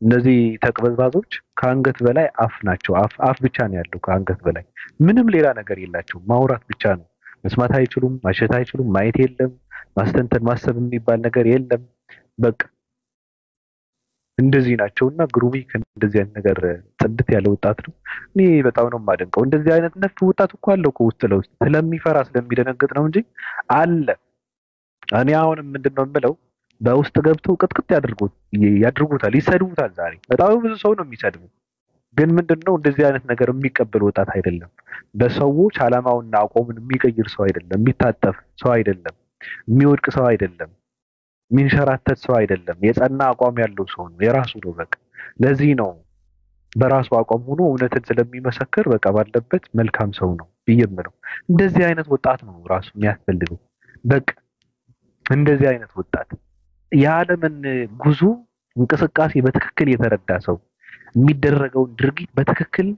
እነዚህ ተቅበዝባዞች ከአንገት በላይ አፍ ናቸው አፍ ብቻ ነው ያለው ከአንገት በላይ ምንም ሌላ ነገር የላቸው ማውራት ብቻ ነው መስማት አይችሉም ማሸት አይችሉም ማየት የለም ማስተንተን ማሰብ የሚባል ነገር የለም በቃ እንደዚህ ናቸውና ግሩሜ እንደዚህ አይነት ነገር ጽድት ያለ ወጣት ነው እኔ በጣም ነው ማደንቀው እንደዚህ አይነት ነፍ ወጣት እኮ አለው ከውስጥ ለውስጥ ስለሚፈራ ስለሚደነግጥ ነው እንጂ አለ እኔ አሁንም ምንድነው የምለው በውስጥ ገብተው ቅጥቅጥ ያድርጉታል ይሰድቡታል ዛሬ በጣም ብዙ ሰው ነው የሚሰድቡ ግን ምንድነው እንደዚህ አይነት ነገር የሚቀበል ወጣት አይደለም በሰዎች አላማውና አቋሙን የሚቀይር ሰው አይደለም የሚታጠፍ ሰው አይደለም የሚወድቅ ሰው አይደለም ሚንሸራተት ሰው አይደለም የጸና አቋም ያለው ሰው ነው የራሱ ነው በቃ ለዚህ ነው በራሱ አቋም ሆኖ እውነትን ስለሚመሰክር በቃ ባለበት መልካም ሰው ነው ይየምነው እንደዚህ አይነት ወጣት ነው ራሱ የሚያስፈልገው በቃ እንደዚህ አይነት ወጣት የዓለምን ጉዞ እንቅስቃሴ በትክክል የተረዳ ሰው የሚደረገው ድርጊት በትክክል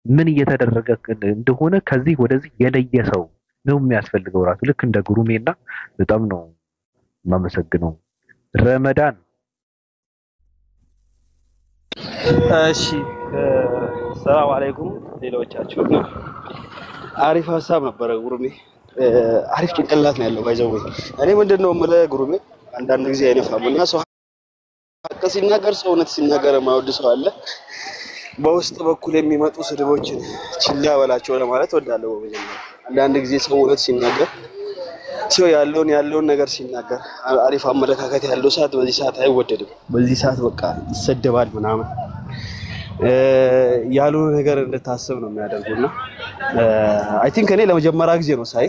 ምን እየተደረገ እንደሆነ ከዚህ ወደዚህ የለየ ሰው ነው የሚያስፈልገው ራሱ ልክ እንደ ግሩሜና በጣም ነው ማመሰግነው ረመዳን እሺ ሰላም አለይኩም ሌሎቻችሁ አሪፍ ሐሳብ ነበር ግሩሜ አሪፍ ጭንቅላት ነው ያለው ባይዘው እኔ ምንድነው ምለ ግሩሜ አንዳንድ ጊዜ አይነፋምና ሰው ሐቅ ሲናገር ሰው እውነት ሲናገር ማውድ ሰው አለ በውስጥ በኩል የሚመጡ ስድቦችን ችላ በላቸው ለማለት ወዳለው በመጀመሪያ አንዳንድ ጊዜ ሰው እውነት ሲናገር ሰው ያለውን ነገር ሲናገር አሪፍ አመለካከት ያለው ሰዓት በዚህ ሰዓት አይወደድም በዚህ ሰዓት በቃ ይሰደባል ምናምን ያለው ነገር እንደታሰብ ነው የሚያደርጉና አይ ቲንክ እኔ ለመጀመሪያ ጊዜ ነው ሳይ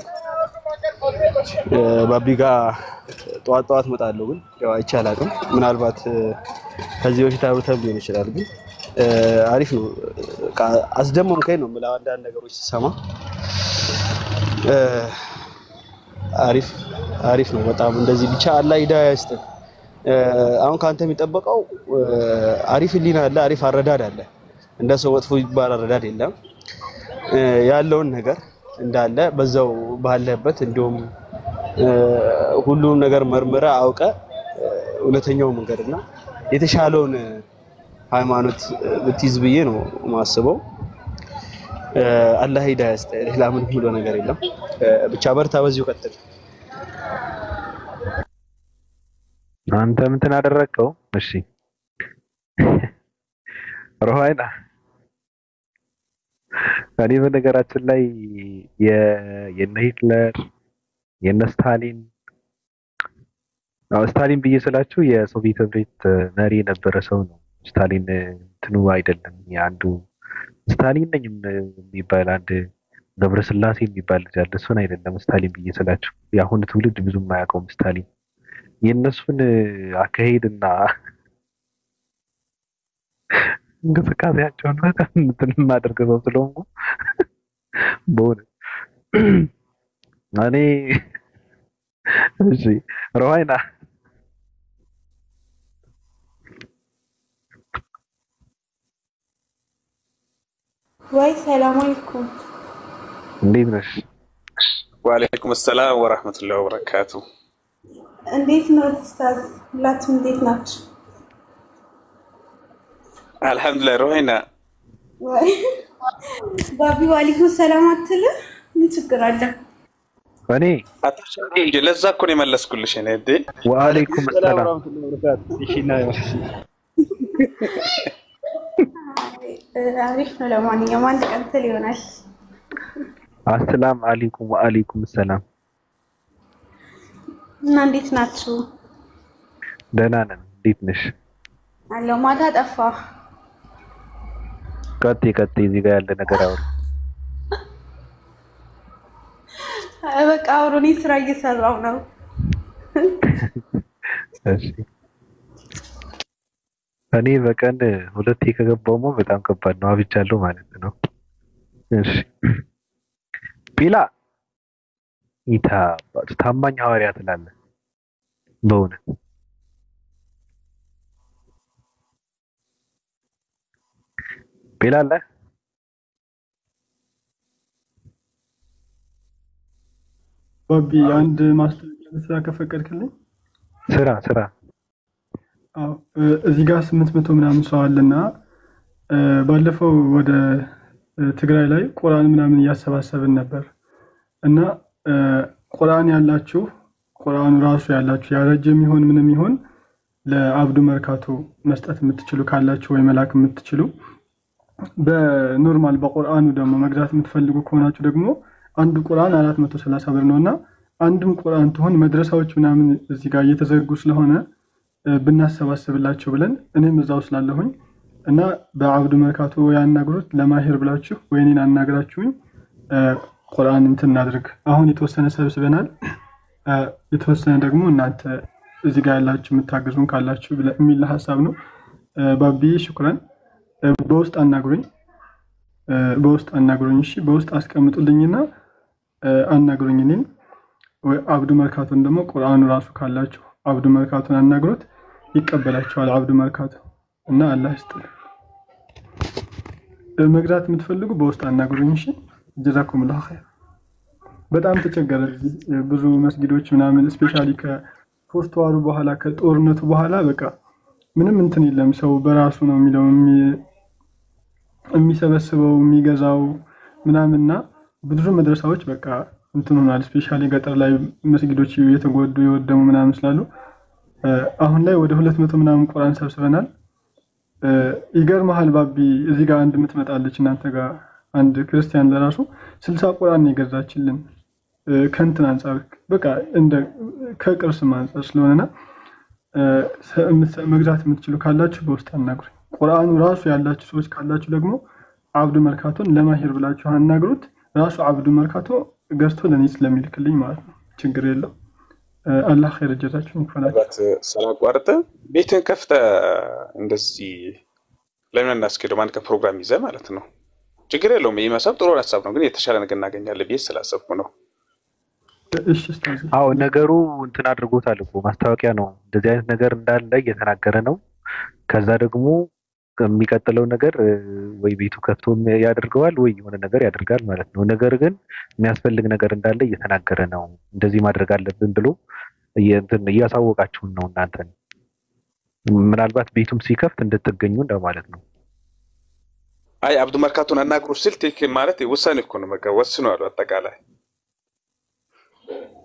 ባቢጋ ጧት መጣለው ግን ያው አይቻላልም ምናልባት ከዚህ በፊት አውርተን ሊሆን ይችላል ግን አሪፍ ነው አስደመምከኝ ነው ማለት አንዳንድ ነገሮች ሲሰማ አሪፍ ነው በጣም እንደዚህ ብቻ አላህ ሂዳያ ይስጥ አሁን ካንተ የሚጠበቀው አሪፍ ሊና አለ አሪፍ አረዳድ አለ እንደ ሰው ወጥፎ ይባል አረዳድ የለም ያለውን ነገር እንዳለ በዛው ባለበት እንደውም ሁሉም ነገር መርመራ አውቀ እውነተኛው መንገድና የተሻለውን ሃይማኖት ብትይዝ ብዬ ነው ማስበው አላህ ሂዳያ ይስጥ። ሌላ ምን ብሎ ነገር የለም። ብቻ በርታ፣ በዚሁ ቀጥል። አንተ ምን አደረከው? እሺ ሮሃይና እኔ በነገራችን ላይ የነ ሂትለር የነ ስታሊን ስታሊን ብዬ ስላችሁ የሶቪየት ህብረት መሪ የነበረ ሰው ነው። ስታሊን እንትኑ አይደለም። የአንዱ ስታሊን ነኝ የሚባል አንድ ገብረስላሴ የሚባል ልጅ አለ። እሱን አይደለም ስታሊን ብዬ ስላችሁ። የአሁኑ ትውልድ ብዙም አያውቀውም ስታሊን። የእነሱን አካሄድና እንቅስቃሴያቸውን በጣም እንትን የማደርገው ሰው ስለሆንኩ በእውነት እኔ እሺ ሮሃይና ወይ ሰላም አለይኩም። እንዴት ነሽ? ወአለይኩም ሰላም ወራህመቱላሂ ወበረካቱ። እንዴት ነው ኡስታዝ? ሁላችሁም እንዴት ናችሁ? አልሐምዱሊላህ። ሮሃይና ወይ ባቢ ወአለይኩም ሰላም አትል? ምን ችግር አለ? እኔ አታሸንቂ እንጂ ለዛ እኮ ነው የመለስኩልሽ። እኔ እንዴ ወአለይኩም ሰላም ወራህመቱላሂ ወበረካቱ። እሺ ና አሪፍ ነው። ለማንኛውም አንድ ቀን ትል ይሆናል። አሰላም አለይኩም ወአለይኩም ሰላም። እና እንዴት ናችሁ? ደህና ነን። እንዴት ነሽ? አለው ማታ ጠፋ። ቀጥይ እዚህ ጋር ያለ ነገር አውሪ። በቃ አውሩኝ፣ ስራ እየሰራው ነው። እሺ እኔ በቀን 2 ከገባውማ በጣም ከባድ ነው። አብቻለሁ ማለት ነው። እሺ ቢላ ኢታ ታማኝ ሐዋርያ ትላለህ በእውነት ቢላ አለ። ባቢ አንድ ማስታወቂያ ስራ ከፈቀድክልኝ። ስራ አዎ እዚህ ጋር 800 ምናምን ሰው አለና ባለፈው ወደ ትግራይ ላይ ቁርአን ምናምን እያሰባሰብን ነበር እና ቁርአን ያላችሁ ቁርአኑ ራሱ ያላችሁ ያረጀም ይሁን ምንም ይሁን ለአብዱ መርካቶ መስጠት የምትችሉ ካላችሁ ወይ መላክ የምትችሉ በኖርማል በቁርአኑ ደግሞ መግዛት የምትፈልጉ ከሆናችሁ ደግሞ አንዱ ቁርአን 430 ብር ነውና አንድም ቁርአን ትሆን መድረሳዎች ምናምን እዚህ ጋር እየተዘጉ ስለሆነ ብናሰባስብላችሁ ብለን እኔም እዛው ስላለሁኝ እና በአብዱ መርካቶ ያናግሩት ለማሂር ብላችሁ ወይኔን አናግራችሁኝ ቁርአን እንትን እናድርግ። አሁን የተወሰነ ሰብስበናል። የተወሰነ ደግሞ እናንተ እዚህ ጋር ያላችሁ የምታግዙን ካላችሁ የሚል ሐሳብ ነው። ባቢ ሽኩራን። በውስጥ አናግሩኝ። እሺ በውስጥ አስቀምጡልኝና አናግሩኝ እኔን ወይ አብዱ መርካቶን ደግሞ ቁርአኑ ራሱ ካላችሁ አብዱ መርካቶን አናግሩት ይቀበላችኋል። አብዱ መርካቶ እና አላህ ይስጥል። መግዛት የምትፈልጉ በውስጥ አናግሩኝ። እሺ ጀዛኩሙላህ ኸይር። በጣም ተቸገረ ብዙ መስጊዶች ምናምን ስፔሻሊ ከፖስት ዋሩ በኋላ ከጦርነቱ በኋላ በቃ ምንም እንትን የለም። ሰው በራሱ ነው የሚለው የሚሰበስበው የሚገዛው ምናምንና ብዙ መድረሳዎች በቃ እንትን ሆኗል። ስፔሻሊ ገጠር ላይ መስጊዶች የተጎዱ የወደሙ ምናምን ስላሉ አሁን ላይ ወደ 200 ምናምን ቁርአን ሰብስበናል። ይገርምሃል ባቢ እዚህ ጋር አንድ ምትመጣለች እናንተ ጋር አንድ ክርስቲያን ለራሱ 60 ቁርአን የገዛችልን ከንትን አንፃር በቃ እንደ ከቅርስ አንፃር ስለሆነና መግዛት የምትችሉ ካላችሁ በውስጥ አናግሩኝ። ቁርአኑ ራሱ ያላችሁ ሰዎች ካላችሁ ደግሞ አብዱ መርካቶን ለማሂር ብላችሁ አናግሩት። ራሱ አብዱ መርካቶ ገዝቶ ለኔ ስለሚልክልኝ ማለት ነው። ችግር የለው። አላህ ኸይር ጀዛችሁን ይክፈላችሁ። ሳላቋርጥ ቤትን ከፍተ እንደዚህ ለምን እናስኬደው ማለት ከፕሮግራም ይዘህ ማለት ነው። ችግር የለውም። ይህ ሀሳብ ጥሩ ሀሳብ ነው፣ ግን የተሻለ ነገር እናገኛለን ብዬ ስላሰብኩ ነው። እሺ ኡስታዝ። አዎ ነገሩ እንትን አድርጎታል እኮ ማስታወቂያ ነው። እንደዚህ አይነት ነገር እንዳለ እየተናገረ ነው። ከዛ ደግሞ የሚቀጥለው ነገር ወይ ቤቱ ከፍቶ ያደርገዋል ወይ የሆነ ነገር ያደርጋል ማለት ነው። ነገር ግን የሚያስፈልግ ነገር እንዳለ እየተናገረ ነው። እንደዚህ ማድረግ አለብን ብሎ እያሳወቃችሁን ነው እናንተን። ምናልባት ቤቱም ሲከፍት እንድትገኙ እንደማለት ነው። አይ አብዱ መርካቶን አናግሩ ስል ቴክ ማለት ውሳኔ እኮ ነው በቃ ወስኗል አጠቃላይ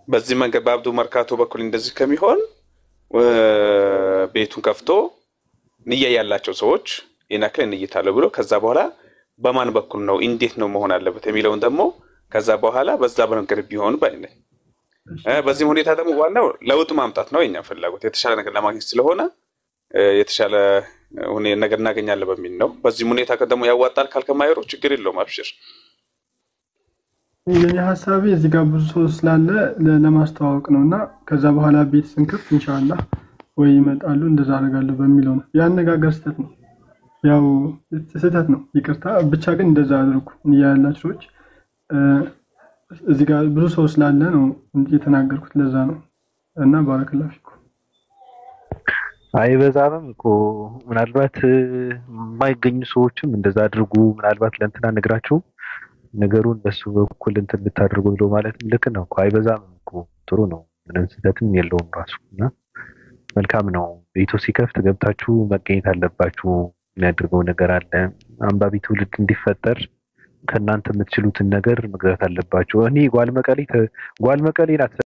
በዚህ መንገድ በአብዱ መርካቶ በኩል እንደዚህ ከሚሆን ቤቱን ከፍቶ ንያ ያላቸው ሰዎች የናከለ ንይታለ ብሎ ከዛ በኋላ በማን በኩል ነው እንዴት ነው መሆን አለበት የሚለውን ደግሞ ከዛ በኋላ በዛ በነገር ቢሆን ባይነኝ በዚህ ሁኔታ ደግሞ ዋናው ለውጥ ማምጣት ነው የኛ ፍላጎት የተሻለ ነገር ለማግኘት ስለሆነ የተሻለ ነገር እናገኛለን በሚል ነው በዚህ ሁኔታ ከደሞ ያዋጣል ካልከማይሮ ችግር የለውም አብሽር የኔ ሐሳቤ እዚህ ጋር ብዙ ሰው ስላለ ለማስተዋወቅ ነውና ከዛ በኋላ ቤት ስንከፍት ኢንሻአላህ ወይ ይመጣሉ እንደዛ አደርጋለሁ በሚለው ነው ያነጋገር ስተት ነው ያው ስተት ነው ይቅርታ ብቻ ግን እንደዛ አድርጉ ያላችሁ ሰዎች እዚህ ጋር ብዙ ሰው ስላለ ነው እየተናገርኩት ለዛ ነው እና ባረከላሁ ፊኩ አይበዛም እኮ ምናልባት የማይገኙ ሰዎችም እንደዛ አድርጉ ምናልባት ለእንትና ነግራችሁ ነገሩን በሱ በኩል እንትን ብታደርጉ ብሎ ማለት ልክ ነው እኮ አይበዛም እኮ ጥሩ ነው ምንም ስህተትም የለውም ራሱና መልካም ነው ቤቱ ሲከፍት ገብታችሁ መገኘት አለባችሁ የሚያደርገው ነገር አለ አንባቢ ትውልድ እንዲፈጠር ከናንተ የምትችሉትን ነገር መግዛት አለባችሁ እኔ ጓል መቀሌ ናት